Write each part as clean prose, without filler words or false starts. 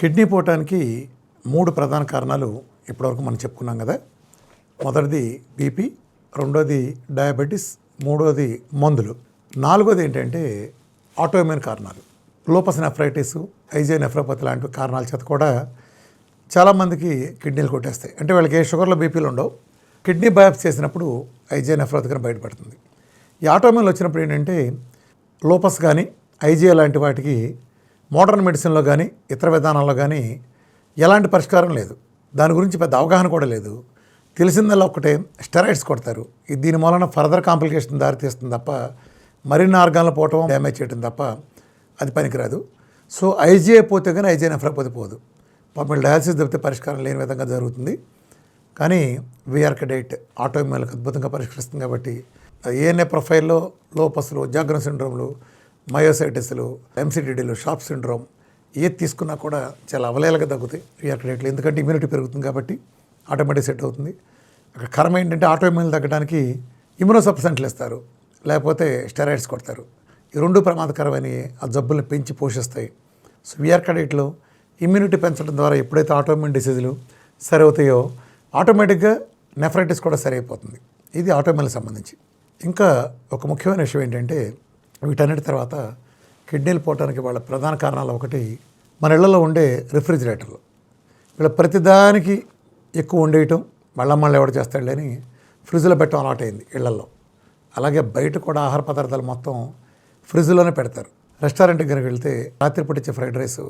Kidney పోవటానికి 3 ప్రధాన కారణాలు ఇప్పటివరకు మనం చెప్పుకున్నాం కదా. మొదటిది బీపీ, రెండోది డయాబెటీస్, మూడోది మందులు, నాలుగోది ఏంటంటే ఆటోఇమ్యూన్ కారణాలు. లూపస్ నెఫ్రైటిస్, ఐజిఐ నెఫ్రోపతి లాంటి కారణాల చేత కూడా చాలామందికి కిడ్నీలు కొట్టేస్తాయి. అంటే వాళ్ళకి ఏ షుగర్లో బీపీలు ఉండవు. కిడ్నీ బయాప్సీ చేసినప్పుడు ఐజిఐ నెఫ్రోపతి బయటపడుతుంది. ఈ ఆటోఇమ్యూన్ వచ్చినప్పుడు ఏంటంటే లూపస్ కానీ ఐజిఐ లాంటి వాటికి మోడర్న్ మెడిసిన్లో కానీ ఇతర విధానాల్లో కానీ ఎలాంటి పరిష్కారం లేదు. దాని గురించి పెద్ద అవగాహన కూడా లేదు. తెలిసిందల్లా ఒకటే, స్టెరాయిడ్స్ కొడతారు. ఇది దీని మూలన ఫర్దర్ కాంప్లికేషన్ దారితీస్తుంది తప్ప మరిన్ని ఆర్గాన్లు పోవటం, డ్యామేజ్ చేయడం తప్ప అది పనికిరాదు. సో ఐజిఐ పోతే కానీ ఐజిఐ నెఫ్రోపతి పోదు. పాపం డయాలసిస్ తప్పితే పరిష్కారం లేని విధంగా జరుగుతుంది. కానీ విఆర్కే డైట్ ఆటోఇమ్యూన్లకు అద్భుతంగా పరిష్కరిస్తుంది. కాబట్టి ఏఎన్ఏ ప్రొఫైల్లో లోపస్లు, జాగ్రన్ సిండ్రోమ్లు, మయోసైటిస్లు, ఎంసిడిడీలు, షాప్ సిండ్రోమ్ ఏది తీసుకున్నా కూడా చాలా అవలేలుగా తగ్గుతాయి విఆర్కే డైట్లు. ఎందుకంటే ఇమ్యూనిటీ పెరుగుతుంది కాబట్టి ఆటోమేటిక్ సెట్ అవుతుంది. అక్కడ కర్మ ఏంటంటే ఆటోఇమ్యూన్ తగ్గడానికి ఇమ్యూనోసప్రెసెంట్లు ఇస్తారు, లేకపోతే స్టెరాయిడ్స్ కొడతారు. ఈ రెండు ప్రమాదకరమైన ఆ జబ్బుల్ని పెంచి పోషిస్తాయి. సో విఆర్కే డైట్లో ఇమ్యూనిటీ పెంచడం ద్వారా ఎప్పుడైతే ఆటోఇమ్యూన్ డిసీజులు సరి అవుతాయో ఆటోమేటిక్గా నెఫ్రైటిస్ కూడా సరి అయిపోతుంది. ఇది ఆటోఇమ్యూన్కి సంబంధించి. ఇంకా ఒక ముఖ్యమైన విషయం ఏంటంటే వీటన్నిటి తర్వాత కిడ్నీలు పోవటానికి వాళ్ళ ప్రధాన కారణాలు ఒకటి, మన ఇళ్లలో ఉండే రిఫ్రిజిరేటర్లు. వీళ్ళ ప్రతిదానికి ఎక్కువ వండేయటం, మళ్ళీ ఎవడు చేస్తాడు అని ఫ్రిడ్జ్లో పెట్టడం అలవాటైంది ఇళ్లలో. అలాగే బయట కూడా ఆహార పదార్థాలు మొత్తం ఫ్రిడ్జ్లోనే పెడతారు. రెస్టారెంట్కి కనుక వెళ్తే రాత్రిపూట ఇచ్చే ఫ్రైడ్ రైస్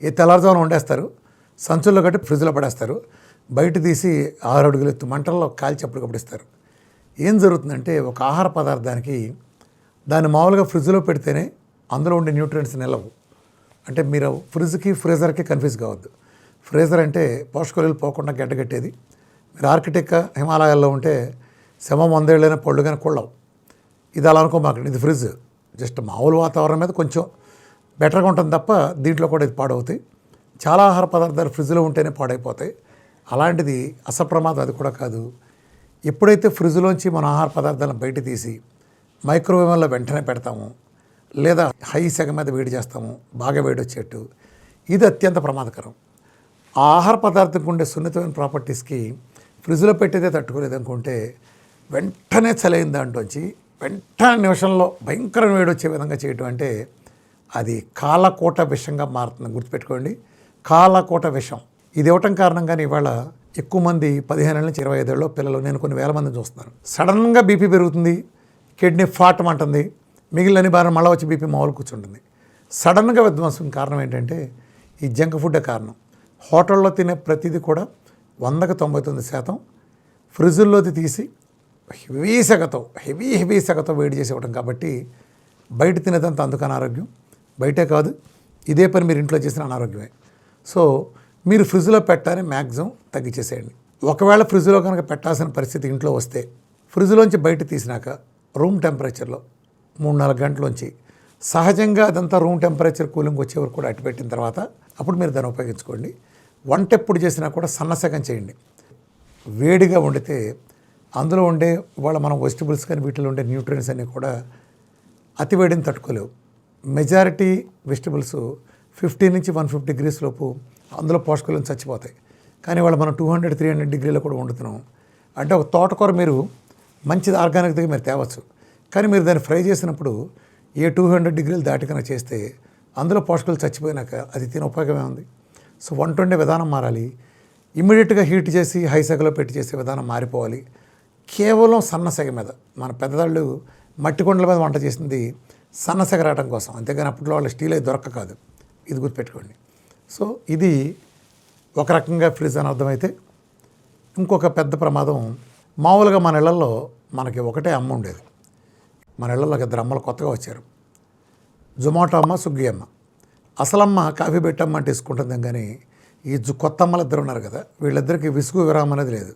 ఏ తెల్లారుజామున వండేస్తారు, సంచుల్లో కట్టి ఫ్రిడ్జ్లో పడేస్తారు. బయట తీసి 6 అడుగులు ఎత్తు మంటల్లో కాల్చి అప్పటికప్పుడు ఇస్తారు. ఏం జరుగుతుందంటే ఒక ఆహార పదార్థానికి దాన్ని మామూలుగా ఫ్రిడ్జ్లో పెడితేనే అందులో ఉండే న్యూట్రియంట్స్ నిలవు. అంటే మీరు ఫ్రిడ్జ్కి ఫ్రీజర్కి కన్ఫ్యూజ్ కావద్దు. ఫ్రీజర్ అంటే పోషకాలు పోకుండా గడ్డగట్టేది. మీరు ఆర్కిటెక్ హిమాలయాల్లో ఉంటే శవం 100 ఏళ్ళైనా పళ్ళు కానీ కొళ్ళవు. ఇది అలా అనుకోమాకండి. ఇది ఫ్రిడ్జ్ జస్ట్ మామూలు వాతావరణం మీద కొంచెం బెటర్గా ఉంటుంది తప్ప దీంట్లో కూడా ఇది పాడవుతాయి. చాలా ఆహార పదార్థాలు ఫ్రిడ్జ్లో ఉంటేనే పాడైపోతాయి. అలాంటిది అసప్రమాదం అది కూడా కాదు. ఎప్పుడైతే ఫ్రిడ్జ్లోంచి మన ఆహార పదార్థాలను బయట తీసి మైక్రోవేవ్లో వెంటనే పెడతాము, లేదా హై సెగ మీద వేడి చేస్తాము, బాగా వేడి వచ్చేట్టు, ఇది అత్యంత ప్రమాదకరం. ఆ ఆహార పదార్థంకి ఉండే సున్నితమైన ప్రాపర్టీస్కి ఫ్రిడ్జ్లో పెట్టేదే తట్టుకోలేదు అనుకుంటే వెంటనే చలైన దాంట్లోంచి వెంటనే నిమిషంలో భయంకరమైన వేడి వచ్చే విధంగా చేయటం అంటే అది కాలకోట విషంగా మారుతుంది. గుర్తుపెట్టుకోండి, కాలకోట విషం. ఇది ఇవ్వటం కారణంగానే ఇవాళ ఎక్కువ మంది 15 నుంచి 25 ఏళ్ళలో పిల్లలు, నేను కొన్ని వేల మందిని చూస్తున్నాను, సడన్గా బీపీ పెరుగుతుంది, కిడ్నీ ఫాట్ అంటుంది, మిగిలిన బాగా మళ్ళీ వచ్చి బీపీ మామూలు కూర్చుంటుంది. సడన్గా విధ్వంసం కారణం ఏంటంటే ఈ జంక్ ఫుడ్డే కారణం. హోటల్లో తినే ప్రతిదీ కూడా 100కి 99% ఫ్రిడ్జుల్లోది తీసి హెవీ సెగతో వేడి చేసి ఇవ్వడం. కాబట్టి బయట తినేదంతా అందుకు అనారోగ్యం. బయటే కాదు, ఇదే పని మీరు ఇంట్లో చేసిన అనారోగ్యమే. సో మీరు ఫ్రిడ్జ్లో పెట్టాలని మ్యాక్సిమం తగ్గించేసేయండి. ఒకవేళ ఫ్రిడ్జ్లో కనుక పెట్టాల్సిన పరిస్థితి ఇంట్లో వస్తే ఫ్రిడ్జ్లోంచి బయట తీసినాక రూమ్ టెంపరేచర్లో 3-4 గంటలోంచి సహజంగా అదంతా రూమ్ టెంపరేచర్ కూలింగ్ వచ్చే వరకు కూడా అట్టుపెట్టిన తర్వాత అప్పుడు మీరు దాన్ని ఉపయోగించుకోండి. వంట ఎప్పుడు చేసినా కూడా సన్నసగం చేయండి. వేడిగా వండితే అందులో ఉండే ఇవాళ మనం వెజిటబుల్స్ కానీ వీటిలో ఉండే న్యూట్రియన్స్ అన్నీ కూడా అతి వేడిని తట్టుకోలేవు. మెజారిటీ వెజిటబుల్స్ 50 నుంచి 150 degrees లోపు అందులో పోషకాలు చచ్చిపోతాయి. కానీ వాళ్ళు మనం 200-300 degrees కూడా వండుతున్నాం. అంటే ఒక తోటకూర మీరు మంచిది ఆర్గానిక్ దగ్గర మీరు తేవచ్చు, కానీ మీరు దాన్ని ఫ్రై చేసినప్పుడు ఏ 200 degrees దాటి కనుక చేస్తే అందులో పోషకాలు చచ్చిపోయినాక అది తినే ఉపయోగమే ఉంది. సో వంట వండే విధానం మారాలి. ఇమ్మీడియట్గా హీట్ చేసి హై సెగలో పెట్టి చేసే విధానం మారిపోవాలి. కేవలం సన్న సెగ మీద, మన పెద్దవాళ్ళు మట్టి కొండల మీద వంట చేసింది సన్న సెగ రావడం కోసం, అంతేగాని అప్పట్లో వాళ్ళ స్టీల్ అయితే దొరక్క కాదు. ఇది గుర్తుపెట్టుకోండి. సో ఇది ఒక రకంగా ఫ్రిడ్జ్ అని అర్థమైతే, ఇంకొక పెద్ద ప్రమాదం మామూలుగా మన ఇళ్లలో మనకి ఒకటే అమ్మ ఉండేది. మన ఇళ్లలో 2 అమ్మలు కొత్తగా వచ్చారు, జొమాటో అమ్మ, స్విగ్గీ అమ్మ. అసలమ్మ కాఫీ పెట్టమ్మ అంటే తీసుకుంటుంది, కానీ ఈ కొత్త అమ్మలు 2 ఉన్నారు కదా, వీళ్ళిద్దరికి విసుగు విరామం అనేది లేదు.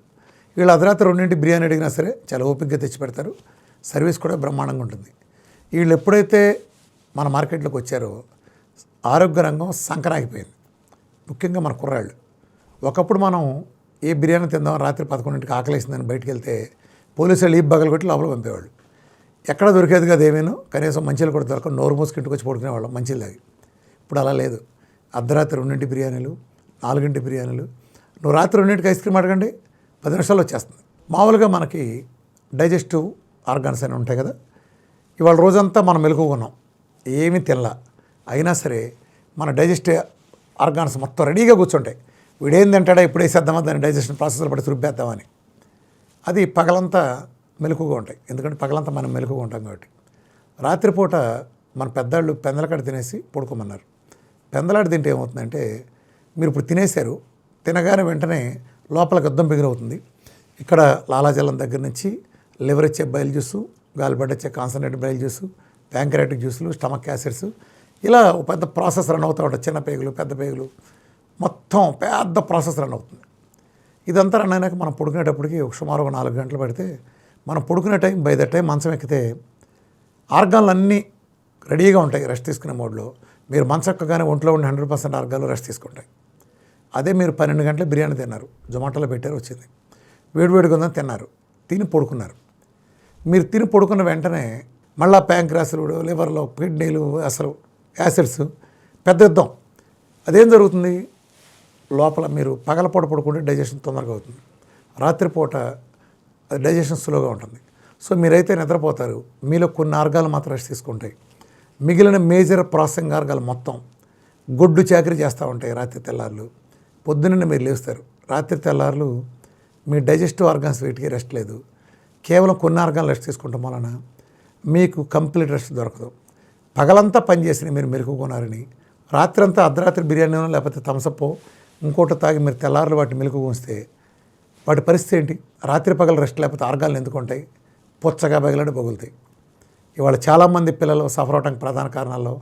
వీళ్ళు అర్ధరాత్రి 2 బిర్యానీ అడిగినా సరే చాలా ఓపికగా తెచ్చి పెడతారు. సర్వీస్ కూడా బ్రహ్మాండంగా ఉంటుంది. వీళ్ళు ఎప్పుడైతే మన మార్కెట్లోకి వచ్చారో ఆరోగ్య రంగం సంకరాగిపోయింది. ముఖ్యంగా మన కుర్రాళ్ళు. ఒకప్పుడు మనం ఏ బిర్యానీ తిందాం రాత్రి 11ంటికి ఆకలేసిందని బయటికి వెళ్తే పోలీసులు ఈ బగలు కొట్టి లోపల పంపేవాళ్ళు. ఎక్కడ దొరికేది కదా ఏమేనో, కనీసం మంచిలు కూడా దొరక నోరు మూసుకు ఇంటికి వచ్చి పడుకునేవాళ్ళం మంచిలు తాగి. ఇప్పుడు అలా లేదు. అర్ధరాత్రి 2 బిర్యానీలు, 4 బిర్యానీలు. నువ్వు రాత్రి 2కి ఐస్ క్రీమ్ అడగండి, 10 నిమిషాల్లో వచ్చేస్తుంది. మామూలుగా మనకి డైజెస్టివ్ ఆర్గాన్స్ అని ఉంటాయి కదా, ఇవాళ రోజంతా మనం మెలకువగా ఉన్నాం, ఏమీ తినలా, అయినా సరే మన డైజెస్టివ్ ఆర్గాన్స్ మొత్తం రెడీగా కూర్చుంటాయి. వీడేం తింటాడా, ఇప్పుడు వేసేద్దామా, దాన్ని డైజెషన్ ప్రాసెస్లో పడి రుబ్బేద్దామని. అది పగలంతా మెలకువగా ఉంటాయి, ఎందుకంటే పగలంతా మనం మెలకువగా ఉంటాం కాబట్టి. రాత్రిపూట మన పెద్దాళ్ళు పెందలకాడ తినేసి పడుకోమన్నారు. పెందలాడి తింటే ఏమవుతుందంటే, మీరు ఇప్పుడు తినేశారు, తినగానే వెంటనే లోపల గద్దం బిగురవుతుంది. ఇక్కడ లాలాజలం దగ్గర నుంచి లివర్ ఇచ్చే బయలు జ్యూసు, గాలిబడ్డ ఇచ్చే కాన్సన్ట్రేటెడ్ బయలు జ్యూసు, ప్యాంక్రాటిక్ జ్యూసులు, స్టమక్ యాసిడ్స్, ఇలా ఒక పెద్ద ప్రాసెస్ రన్ అవుతూ ఉంటుంది. చిన్న పేగులు, పెద్ద పేగులు, మొత్తం పెద్ద ప్రాసెస్ రన్ అవుతుంది. ఇదంతా రన్ అయినాక మనం పడుకునేటప్పటికి సుమారు ఒక 4 గంటలు పడితే, మనం పడుకునే టైం బై ద టైం మంచం ఎక్కితే ఆర్గాన్లు అన్నీ రెడీగా ఉంటాయి రెస్ట్ తీసుకునే మోడ్లో. మీరు మంచం ఎక్కగానే ఒంట్లో ఉండే 100% ఆర్గాన్లు రెస్ట్ తీసుకుంటాయి. అదే మీరు 12 గంటల బిర్యానీ తిన్నారు, జొమాటోలో పెట్టారు, వచ్చింది, వేడివేడిగా ఉందని తిన్నారు, తిని పడుకున్నారు. మీరు తిని పడుకున్న వెంటనే మళ్ళీ ప్యాంక్రాస్లు, లివర్లో కిడ్నీలు, అసలు యాసిడ్స్, పెద్ద యుద్ధం. అదేం జరుగుతుంది, లోపల మీరు పగలపూట పడుకుంటే డైజెషన్ తొందరగా అవుతుంది, రాత్రిపూట డైజెషన్ స్లోగా ఉంటుంది. సో మీరైతే నిద్రపోతారు, మీలో కొన్ని ఆర్గాలు మాత్రం రెస్ట్ తీసుకుంటాయి, మిగిలిన మేజర్ ప్రాసెసింగ్ ఆర్గాలు మొత్తం గొడ్డు చాకరీ చేస్తూ ఉంటాయి. రాత్రి తెల్లార్లు పొద్దున్నే మీరు లేస్తారు, రాత్రి తెల్లార్లు మీ డైజెస్టివ్ ఆర్గాన్స్ వీటికి రెస్ట్ లేదు, కేవలం కొన్ని ఆర్గాన్లు రెస్ట్ తీసుకుంటాం వలన మీకు కంప్లీట్ రెస్ట్ దొరకదు. పగలంతా పనిచేసిన మీరు మెలుకున్నారని రాత్రి అంతా అర్ధరాత్రి బిర్యానీనో లేకపోతే థమ్సప్పో ఇంకోటి తాగి మీరు తెల్లారులు వాటిని మెలుకు ఉంచితే వాటి పరిస్థితి ఏంటి? రాత్రి పగలు రెస్ట్ లేకపోతే ఆర్గాన్లు ఎందుకు ఉంటాయి? పుచ్చగా పగలడి పగులుతాయి. ఇవాళ చాలామంది పిల్లలు సఫర్ అవడానికి ప్రధాన కారణాల్లో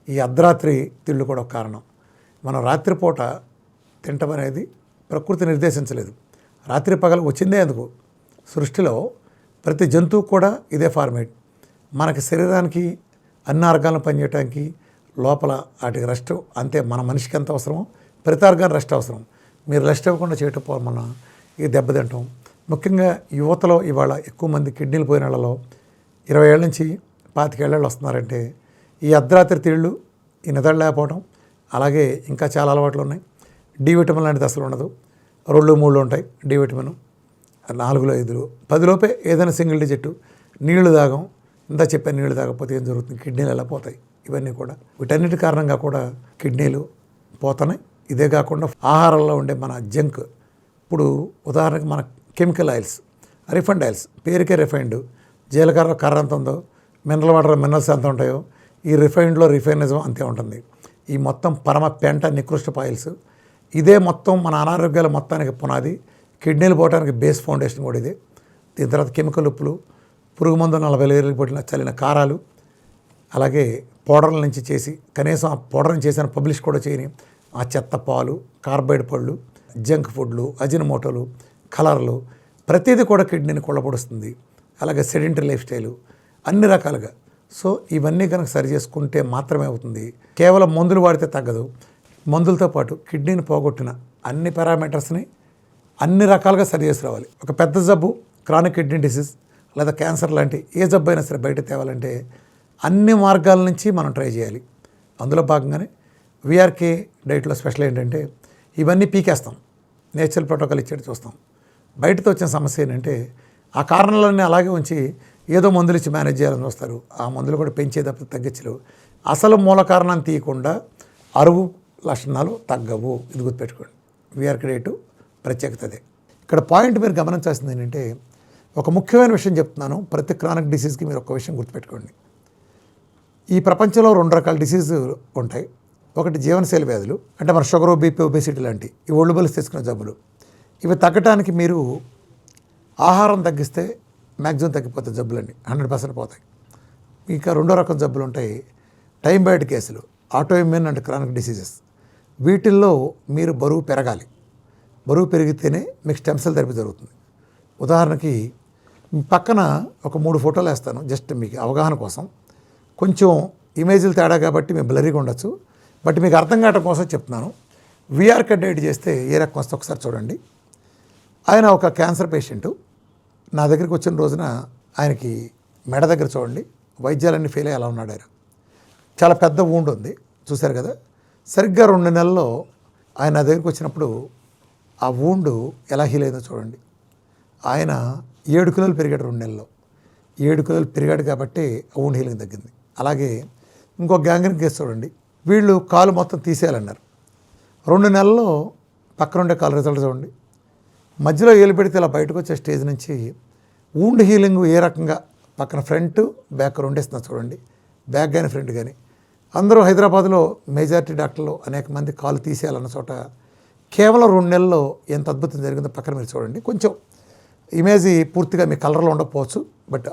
ఈ అర్ధరాత్రి తిళ్ళు కూడా ఒక కారణం. మనం రాత్రిపూట తింటం అనేది ప్రకృతి నిర్దేశించలేదు, రాత్రి పగలు వచ్చిందే ఎందుకు. సృష్టిలో ప్రతి జంతువుకు కూడా ఇదే ఫార్మేట్. మనకి శరీరానికి అన్ని ఆర్గాన్లు పనిచేయడానికి లోపల వాటికి రెస్ట్ అంతే. మన మనిషికి ఎంత అవసరమో ప్రతి ఆర్గాన్ రెస్ట్ అవసరం. మీరు రెస్ట్ ఇవ్వకుండా చేయటం మన ఈ దెబ్బతింటాం. ముఖ్యంగా యువతలో ఇవాళ ఎక్కువ మంది కిడ్నీలు పోయిన వాళ్ళలో 20 ఏళ్ళ నుంచి 25 ఏళ్ళు వస్తున్నారంటే ఈ అర్ధరాత్రి తిళ్ళు, ఈ నిద్ర లేకపోవడం, అలాగే ఇంకా చాలా అలవాట్లు ఉన్నాయి. డి విటమిన్ లాంటిది అసలు ఉండదు, 2-3 ఉంటాయి డి విటమిన్, 4-5, 10 లోపే ఏదైనా సింగిల్ డిజిట్. నీళ్లు తాగం, ఇంత చెప్పాను, నీళ్లు తాగకపోతే ఏం జరుగుతుంది, కిడ్నీలు ఎలా పోతాయి. ఇవన్నీ కూడా వీటన్నిటి కారణంగా కూడా కిడ్నీలు పోతున్నాయి. ఇదే కాకుండా ఆహారంలో ఉండే మన జంక్, ఇప్పుడు ఉదాహరణకు మన కెమికల్ ఆయిల్స్, రిఫైండ్ ఆయిల్స్, పేరుకే రిఫైండ్, జీలకర్ర కర్ర ఎంత ఉందో, మినరల్ వాటర్ మినరల్స్ ఎంత ఉంటాయో, ఈ రిఫైండ్లో రిఫైనిజం అంతే ఉంటుంది. ఈ మొత్తం పరమ పెంట నికృష్టపు ఆయిల్స్, ఇదే మొత్తం మన అనారోగ్యాల మొత్తానికి పునాది. కిడ్నీలు పోవడానికి బేస్ ఫౌండేషన్ కూడా ఇదే. దీని తర్వాత కెమికల్ ఉప్పులు, పురుగు మందు 40 ఏళ్ళకి పట్టిన చల్లిన కారాలు, అలాగే పౌడర్ల నుంచి చేసి కనీసం ఆ పౌడర్ని చేసిన పబ్లిష్ కూడా చేయని ఆ చెత్త పాలు, కార్బైడ్ పళ్ళు, జంక్ ఫుడ్లు, అజినమోటోలు, కలర్లు, ప్రతిదీ కూడా కిడ్నీని కొల్లబడుస్తుంది. అలాగే సెడెంటరీ లైఫ్ స్టైలు, అన్ని రకాలుగా. సో ఇవన్నీ కనుక సరి చేసుకుంటే మాత్రమే అవుతుంది. కేవలం మందులు వాడితే తగ్గదు. మందులతో పాటు కిడ్నీని పోగొట్టిన అన్ని పారామీటర్స్ని అన్ని రకాలుగా సరి చేసి రావాలి. ఒక పెద్ద జబ్బు, క్రానిక్ కిడ్నీ డిసీజ్ లేదా క్యాన్సర్ లాంటి ఏ జబ్బు అయినా సరే బయట తేవాలంటే అన్ని మార్గాల నుంచి మనం ట్రై చేయాలి. అందులో భాగంగానే వీఆర్కే డైట్లో స్పెషల్ ఏంటంటే ఇవన్నీ పీకేస్తాం, నేచురల్ ప్రోటోకాల్ ఇచ్చేది చూస్తాం. బయటతో వచ్చిన సమస్య ఏంటంటే ఆ కారణాలన్నీ అలాగే ఉంచి ఏదో మందులు ఇచ్చి మేనేజ్ చేయాలని వస్తారు. ఆ మందులు కూడా పెంచే తప్ప తగ్గించలేవు. అసలు మూల కారణాన్ని తీయకుండా అరువు లక్షణాలు తగ్గవు. ఇది గుర్తుపెట్టుకోండి. వీఆర్కే డైట్ ప్రత్యేకత అదే. ఇక్కడ పాయింట్ మీరు గమనించాల్సింది ఏంటంటే ఒక ముఖ్యమైన విషయం చెప్తున్నాను. ప్రతి క్రానిక్ డిసీజ్కి మీరు ఒక విషయం గుర్తుపెట్టుకోండి. ఈ ప్రపంచంలో 2 రకాల డిసీజ్ ఉంటాయి. ఒకటి జీవనశైలి వ్యాధులు, అంటే మన షుగరు, బీపీ, ఒబేసిటీ లాంటి ఈ ఒళ్ళు బలిసి తీసుకునే జబ్బులు. ఇవి తగ్గటానికి మీరు ఆహారం తగ్గిస్తే మ్యాక్సిమం తగ్గిపోతాయి జబ్బులన్నీ, 100% పోతాయి. ఇంకా 2వ రకం జబ్బులు ఉంటాయి, టైం బైట్ కేసులు, auto immune and chronic diseases. వీటిల్లో మీరు బరువు పెరగాలి. బరువు పెరిగితేనే మీకు స్టెమ్ సెల్ థెరపీ జరుగుతుంది. ఉదాహరణకి మీ పక్కన ఒక 3 ఫోటోలు వేస్తాను, జస్ట్ మీకు అవగాహన కోసం. కొంచెం ఇమేజ్లు తేడా కాబట్టి మేము బ్లరీగా ఉండొచ్చు, బట్ మీకు అర్థం కావడం కోసం చెప్తున్నాను. వీఆర్కే డైట్ చేస్తే ఏ రకం వస్తే ఒకసారి చూడండి. ఆయన ఒక క్యాన్సర్ పేషెంటు నా దగ్గరికి వచ్చిన రోజున ఆయనకి మెడ దగ్గర చూడండి వైద్యాలన్నీ ఫెయిల్ అయ్యి అలా ఉన్నాడు. ఆయన చాలా పెద్ద వూండ్ ఉంది, చూశారు కదా. సరిగ్గా 2 నెలల్లో ఆయన నా దగ్గరికి వచ్చినప్పుడు ఆ వూండు ఎలా హీల్ అయిందో చూడండి. ఆయన 7 కిలోలు పెరిగాడు 2 నెలల్లో. 7 కిలోలు పెరిగాడు కాబట్టి ఆ వూండ్ హీలింగ్ తగ్గింది. అలాగే ఇంకో గ్యాంగ్రీన్ కేసు చూడండి. వీళ్ళు కాలు మొత్తం తీసేయాలన్నారు. 2 నెలల్లో పక్కనుండే కాలు రిజల్ట్ చూడండి. మధ్యలో ఏలు పెడితే ఇలా బయటకు వచ్చే స్టేజ్ నుంచి వూండ్ హీలింగ్ ఏ రకంగా పక్కన ఫ్రంట్ బ్యాక్ రెండేస్తున్నారు చూడండి. బ్యాక్ కానీ ఫ్రంట్ కానీ. అందరూ హైదరాబాద్లో మెజారిటీ డాక్టర్లు అనేక మంది కాలు తీసేయాలన్న చోట కేవలం 2 నెలల్లో ఎంత అద్భుతం జరిగిందో పక్కన మీరు చూడండి. కొంచెం ఇమేజ్ పూర్తిగా మీ కలర్లో ఉండకపోవచ్చు, బట్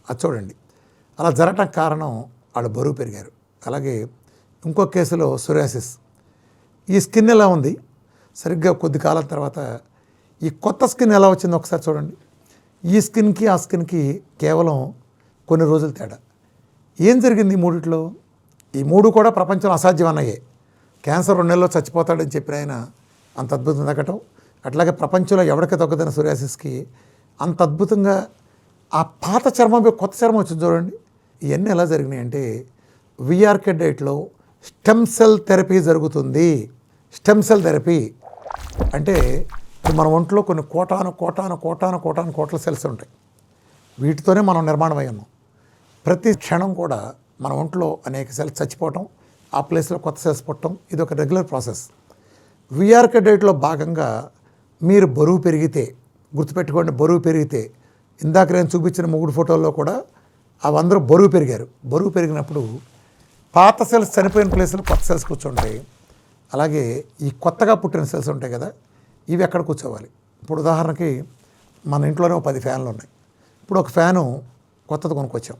అది చూడండి. అలా జరగటానికి కారణం వాళ్ళు బరువు పెరిగారు. అలాగే ఇంకో కేసులో సోరియాసిస్. ఈ స్కిన్ ఎలా ఉంది, సరిగ్గా కొద్ది కాలం తర్వాత ఈ కొత్త స్కిన్ ఎలా వచ్చిందో ఒకసారి చూడండి. ఈ స్కిన్కి ఆ స్కిన్కి కేవలం కొన్ని రోజులు తేడా. ఏం జరిగింది ఈ మూడిట్లో? ఈ మూడు కూడా ప్రపంచంలో అసాధ్యం అన్నయ్యే. క్యాన్సర్ 2 నెలల్లో చచ్చిపోతాడని చెప్పిన ఆయన అంత అద్భుతం తగ్గటం, అట్లాగే ప్రపంచంలో ఎవరికి తగ్గదని సోరియాసిస్కి అంత అద్భుతంగా ఆ పాత చర్మం కొత్త చర్మం వచ్చింది చూడండి. ఇవన్నీ ఎలా జరిగినాయి అంటే విఆర్కే డైట్లో స్టెమ్ సెల్ థెరపీ జరుగుతుంది. స్టెమ్ సెల్ థెరపీ అంటే మన ఒంట్లో కొన్ని కోట్ల సెల్స్ ఉంటాయి. వీటితోనే మనం నిర్మాణం అయి ఉన్నాం. ప్రతి క్షణం కూడా మన ఒంట్లో అనేక సెల్స్ చచ్చిపోవటం, ఆ ప్లేస్లో కొత్త సెల్స్ పుట్టడం, ఇది ఒక రెగ్యులర్ ప్రాసెస్. విఆర్కే డైట్లో భాగంగా మీరు బరువు పెరిగితే, గుర్తుపెట్టుకోండి, బరువు పెరిగితే, ఇందాక నేను చూపించిన 3 ఫోటోల్లో కూడా అవందరూ బరువు పెరిగారు. బరువు పెరిగినప్పుడు పాత సెల్స్ చనిపోయిన ప్లేస్లో కొత్త సెల్స్ కూర్చుంటాయి. అలాగే ఈ కొత్తగా పుట్టిన సెల్స్ ఉంటాయి కదా, ఇవి ఎక్కడ కూర్చోవాలి. ఇప్పుడు ఉదాహరణకి మన ఇంట్లోనే 10 ఫ్యాన్లు ఉన్నాయి. ఇప్పుడు ఒక ఫ్యాను కొత్తది కొనుక్కొచ్చాం.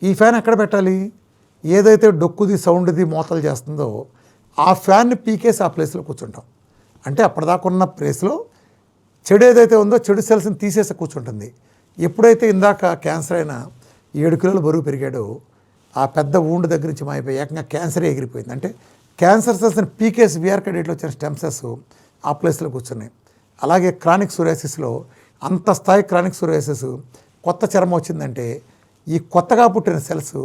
ఈ ఫ్యాన్ ఎక్కడ పెట్టాలి? ఏదైతే డొక్కుది, సౌండ్ది, మోతలు చేస్తుందో ఆ ఫ్యాన్ని పీకేసి ఆ ప్లేస్లో కూర్చుంటాం. అంటే అప్పటిదాకా ఉన్న ప్లేస్లో చెడు ఏదైతే ఉందో చెడు సెల్స్ని తీసేసి కూర్చుంటుంది. ఎప్పుడైతే ఇందాక క్యాన్సర్ అయినా 7 కిలోలు బరువు పెరిగాడో ఆ పెద్ద వూండ్ దగ్గర నుంచి మాయిపోయి ఏకంగా క్యాన్సరే ఎగిరిపోయింది. అంటే క్యాన్సర్ సెల్స్ని పీకేసి విఆర్కే డైట్లో వచ్చిన స్టెమ్ సెల్స్ ఆ ప్లేస్లో కూర్చున్నాయి. అలాగే క్రానిక్ సోరియాసిస్లో అంత స్థాయి క్రానిక్ సోరియాసిస్ కొత్త చర్మం వచ్చిందంటే ఈ కొత్తగా పుట్టిన సెల్స్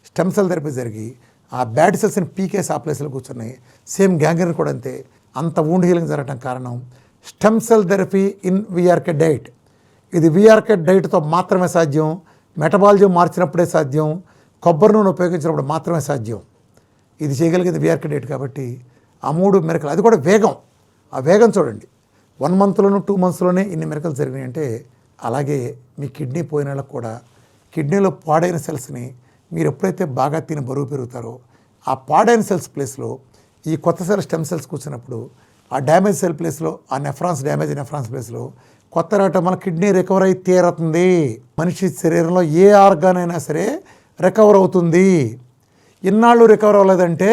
స్టెమ్ సెల్ థెరపీ జరిగి ఆ బ్యాడ్ సెల్స్ని పీకేసి ఆ ప్లేస్లో కూర్చున్నాయి. సేమ్ గ్యాంగ్రీన్ కూడా అంతే. అంత వూండ్ హీలింగ్ జరగడం కారణం stem cell therapy in VRK diet. ఇది విఆర్కే డైట్తో మాత్రమే సాధ్యం. మెటబాలిజం మార్చినప్పుడే సాధ్యం. కొబ్బరి నూనె ఉపయోగించినప్పుడు మాత్రమే సాధ్యం. ఇది చేయగలిగేది విఆర్కే డైట్ కాబట్టి ఆ 3 మెరకలు, అది కూడా వేగం. ఆ వేగం చూడండి. 1 మంత్లోనూ 2 మంత్స్లోనే ఇన్ని మెరకలు జరిగినాయి అంటే, అలాగే మీ కిడ్నీ పోయిన వాళ్ళకు కూడా కిడ్నీలో పాడైన సెల్స్ని మీరు ఎప్పుడైతే బాగా తిని బరువు పెరుగుతారో ఆ పాడైన సెల్స్ ప్లేస్లో ఈ కొత్త సెల్ స్టెమ్ సెల్స్ కూర్చున్నప్పుడు ఆ డ్యామేజ్ సెల్ ప్లేస్లో ఆ నెఫ్రాన్స్ ప్లేస్లో కొత్త రావటం వల్ల కిడ్నీ రికవర్ అయి తీరుతుంది. మనిషి శరీరంలో ఏ ఆర్గాన్ అయినా సరే రికవర్ అవుతుంది. ఇన్నాళ్ళు రికవర్ అవ్వలేదంటే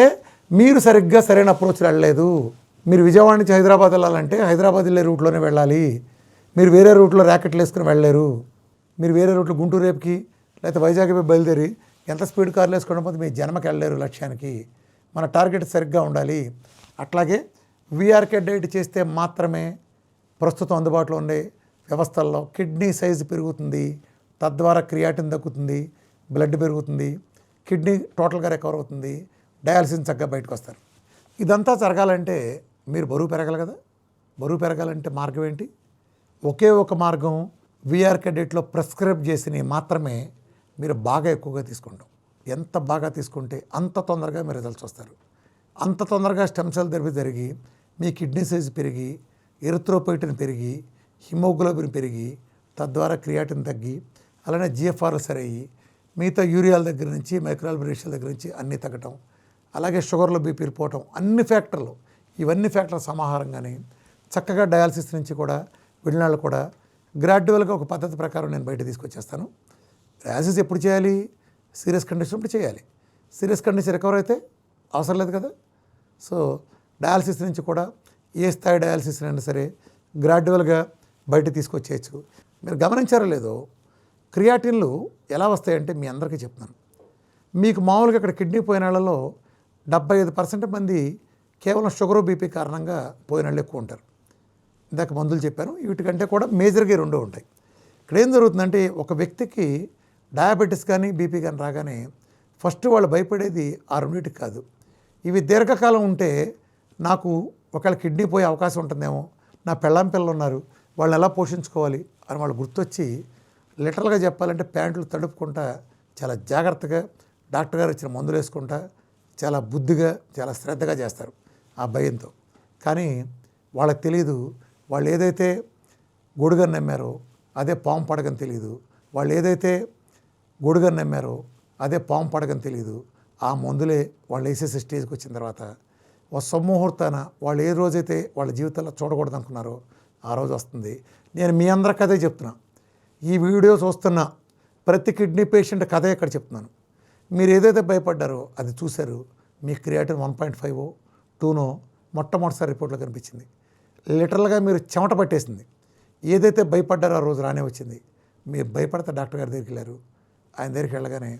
మీరు సరిగ్గా సరైన అప్రోచ్లు వెళ్ళలేదు. మీరు విజయవాడ నుంచి హైదరాబాద్ వెళ్ళాలంటే హైదరాబాద్ వెళ్ళే రూట్లోనే వెళ్ళాలి. మీరు వేరే రూట్లో ర్యాకెట్లు వేసుకుని వెళ్ళలేరు. మీరు వేరే రూట్లో గుంటూరు రేపుకి లేకపోతే వైజాగ్ బయలుదేరి ఎంత స్పీడ్ కార్లు వేసుకోవడం పోతే మీ జన్మకి వెళ్ళలేరు లక్ష్యానికి. మన టార్గెట్ సరిగ్గా ఉండాలి. అట్లాగే విఆర్కే డైట్ చేస్తే మాత్రమే ప్రస్తుతం అందుబాటులో ఉండే వ్యవస్థల్లో కిడ్నీ సైజు పెరుగుతుంది, తద్వారా క్రియాటిన్ తగ్గుతుంది, బ్లడ్ పెరుగుతుంది, కిడ్నీ టోటల్గా రికవర్ అవుతుంది, డయాలసిస్ చక్కగా బయటకు వస్తారు. ఇదంతా జరగాలంటే మీరు బరువు పెరగాలి కదా. బరువు పెరగాలంటే మార్గం ఏంటి? ఒకే ఒక మార్గం, విఆర్కే డైట్లో ప్రిస్క్రైబ్ చేసినవి మాత్రమే మీరు బాగా ఎక్కువగా తీసుకుంటాం. ఎంత బాగా తీసుకుంటే అంత తొందరగా మీరు రిజల్ట్స్ వస్తారు. అంత తొందరగా స్టెమ్ సెల్ థెరపీ జరిగి మీ కిడ్నీ సైజు పెరిగి, ఎరిథ్రోపోయిటిన్ పెరిగి, హిమోగ్లోబిన్ పెరిగి, తద్వారా క్రియాటిన్ తగ్గి, అలానే జిఎఫ్ఆర్లు సరయ్యి, మిగతా యూరియాల దగ్గర నుంచి మైక్రోఆల్బుమిన్ దగ్గర నుంచి అన్నీ తగ్గటం, అలాగే షుగర్లో బీపీలు పోవటం, అన్ని ఫ్యాక్టర్లు, ఇవన్నీ ఫ్యాక్టర్ల సమాహారంగానే చక్కగా డయాలసిస్ నుంచి కూడా వెళ్ళినాళ్ళు కూడా గ్రాడ్యువల్గా ఒక పద్ధతి ప్రకారం నేను బయట తీసుకొచ్చేస్తాను. డయాలసిస్ ఎప్పుడు చేయాలి? సీరియస్ కండిషన్ అప్పుడు చేయాలి. సీరియస్ కండిషన్ రికవర్ అయితే అవసరం లేదు కదా. సో డయాలసిస్ నుంచి కూడా ఏ స్థాయి డయాలసిస్ అయినా సరే గ్రాడ్యువల్గా బయట తీసుకొచ్చేయచ్చు. మీరు గమనించారో లేదో, క్రియాటిన్లు ఎలా వస్తాయంటే మీ అందరికీ చెప్తున్నాను. మీకు మామూలుగా ఇక్కడ కిడ్నీ పోయిన వాళ్ళలో 75% మంది కేవలం షుగర్ బీపీ కారణంగా పోయిన వాళ్ళు ఎక్కువ ఉంటారు. ఇందాక మందులు చెప్పాను, వీటికంటే కూడా మేజర్గా 2 ఉంటాయి. ఇక్కడ ఏం జరుగుతుందంటే, ఒక వ్యక్తికి డయాబెటీస్ కానీ బీపీ కానీ రాగానే ఫస్ట్ వాళ్ళు భయపడేది ఆ రెండింటికి కాదు, ఇవి దీర్ఘకాలం ఉంటే నాకు ఒకవేళ కిడ్నీ పోయే అవకాశం ఉంటుందేమో, నా పిల్లలు ఉన్నారు, వాళ్ళని ఎలా పోషించుకోవాలి అని వాళ్ళు గుర్తొచ్చి లిటరల్గా చెప్పాలంటే ప్యాంట్లు తడుపుకుంటా చాలా జాగ్రత్తగా డాక్టర్ గారు ఇచ్చిన మందులు వేసుకుంటా చాలా బుద్ధిగా చాలా శ్రద్ధగా చేస్తారు ఆ భయంతో. కానీ వాళ్ళకి తెలియదు, వాళ్ళు ఏదైతే గొడుగని నమ్మారో అదే పాము పడగని తెలియదు, వాళ్ళు ఏదైతే గొడుగని నమ్మారో అదే పాము పడగని తెలియదు. ఆ మందులే వాళ్ళు వేసేసే స్టేజ్కి వచ్చిన తర్వాత ఒక సమ్ముహూర్తాన వాళ్ళు ఏ రోజైతే వాళ్ళ జీవితంలో చూడకూడదు అనుకున్నారో ఆ రోజు వస్తుంది. నేను మీ అందరికి అదే చెప్తున్నా, ఈ వీడియో చూస్తున్న ప్రతి కిడ్నీ పేషెంట్ కథే ఇక్కడ చెప్తున్నాను. మీరు ఏదైతే భయపడ్డారో అది చూశారు. మీ క్రియాటిన్ 1.5 2 మొట్టమొదటిసారి రిపోర్ట్లో కనిపించింది. లిటరల్గా మీరు చెమట పట్టేసింది. ఏదైతే భయపడ్డారో ఆ రోజు రానే వచ్చింది. మీరు భయపడితే డాక్టర్ గారి దగ్గరికి వెళ్ళారు. ఆయన దగ్గరికి వెళ్ళగానే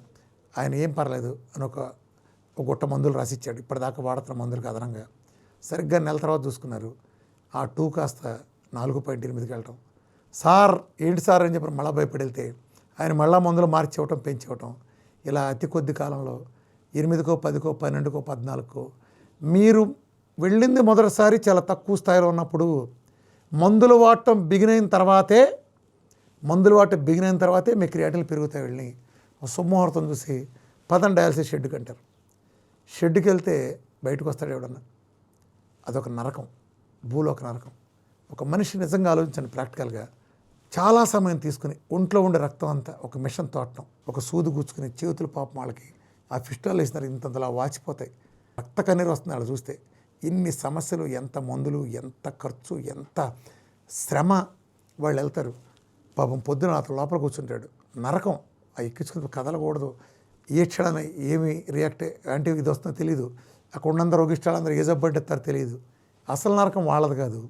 ఆయన ఏం పర్లేదు అని ఒక గుట్ట మందులు రాసిచ్చాడు. ఇప్పటిదాకా వాడుతున్న మందులకు అదనంగా సరిగ్గా నెల తర్వాత చూసుకున్నారు. ఆ 2 కాస్త 4.8కి వెళ్ళటం. సార్ ఏంటి సార్ అని చెప్పి మళ్ళీ భయపడి వెళ్తే ఆయన మళ్ళీ మందులు మార్చి ఇవ్వటం, పెంచి ఇవ్వటం. ఇలా అతి కొద్ది కాలంలో 8కో 10కో 12కో 14కో మీరు వెళ్ళింది మొదటిసారి చాలా తక్కువ స్థాయిలో ఉన్నప్పుడు మందులు వాడటం బిగిన్ అయిన తర్వాతే మీ క్రియాటిన్లు పెరుగుతాయి. వెళ్ళి సోమవారం చూసి పదం డయాలసిస్ షెడ్కి అంటారు. షెడ్కి వెళ్తే బయటకు వస్తాడు ఎవడన్నా. అదొక నరకం, భూలోక నరకం. ఒక మనిషి నిజంగా ఆలోచించండి ప్రాక్టికల్గా. చాలా సమయం తీసుకుని ఒంట్లో ఉండే రక్తం అంతా ఒక మిషన్ తోటం, ఒక సూది గుచ్చుకుని చేతులు పాపం వాళ్ళకి ఆ ఫిస్టాలు వేసినారు ఇంతంతలా వాచిపోతాయి. రక్త కన్నీరు వస్తుంది వాళ్ళు చూస్తే. ఇన్ని సమస్యలు, ఎంత మందులు, ఎంత ఖర్చు, ఎంత శ్రమ. వాళ్ళు వెళ్తారు పాపం. పొద్దున అతను లోపల కూర్చుంటాడు. నరకం. ఆ ఎక్కించుకుని కదలకూడదు. ఏ క్షణాన్ని ఏమి రియాక్ట్ అంటే ఇది వస్తుందో తెలియదు. అక్కడ ఉన్నంత రోగిష్టాలందరూ ఏ జబ్బు పడ్డేస్తారో తెలియదు. అసలు నరకం వాళ్ళది కాదు.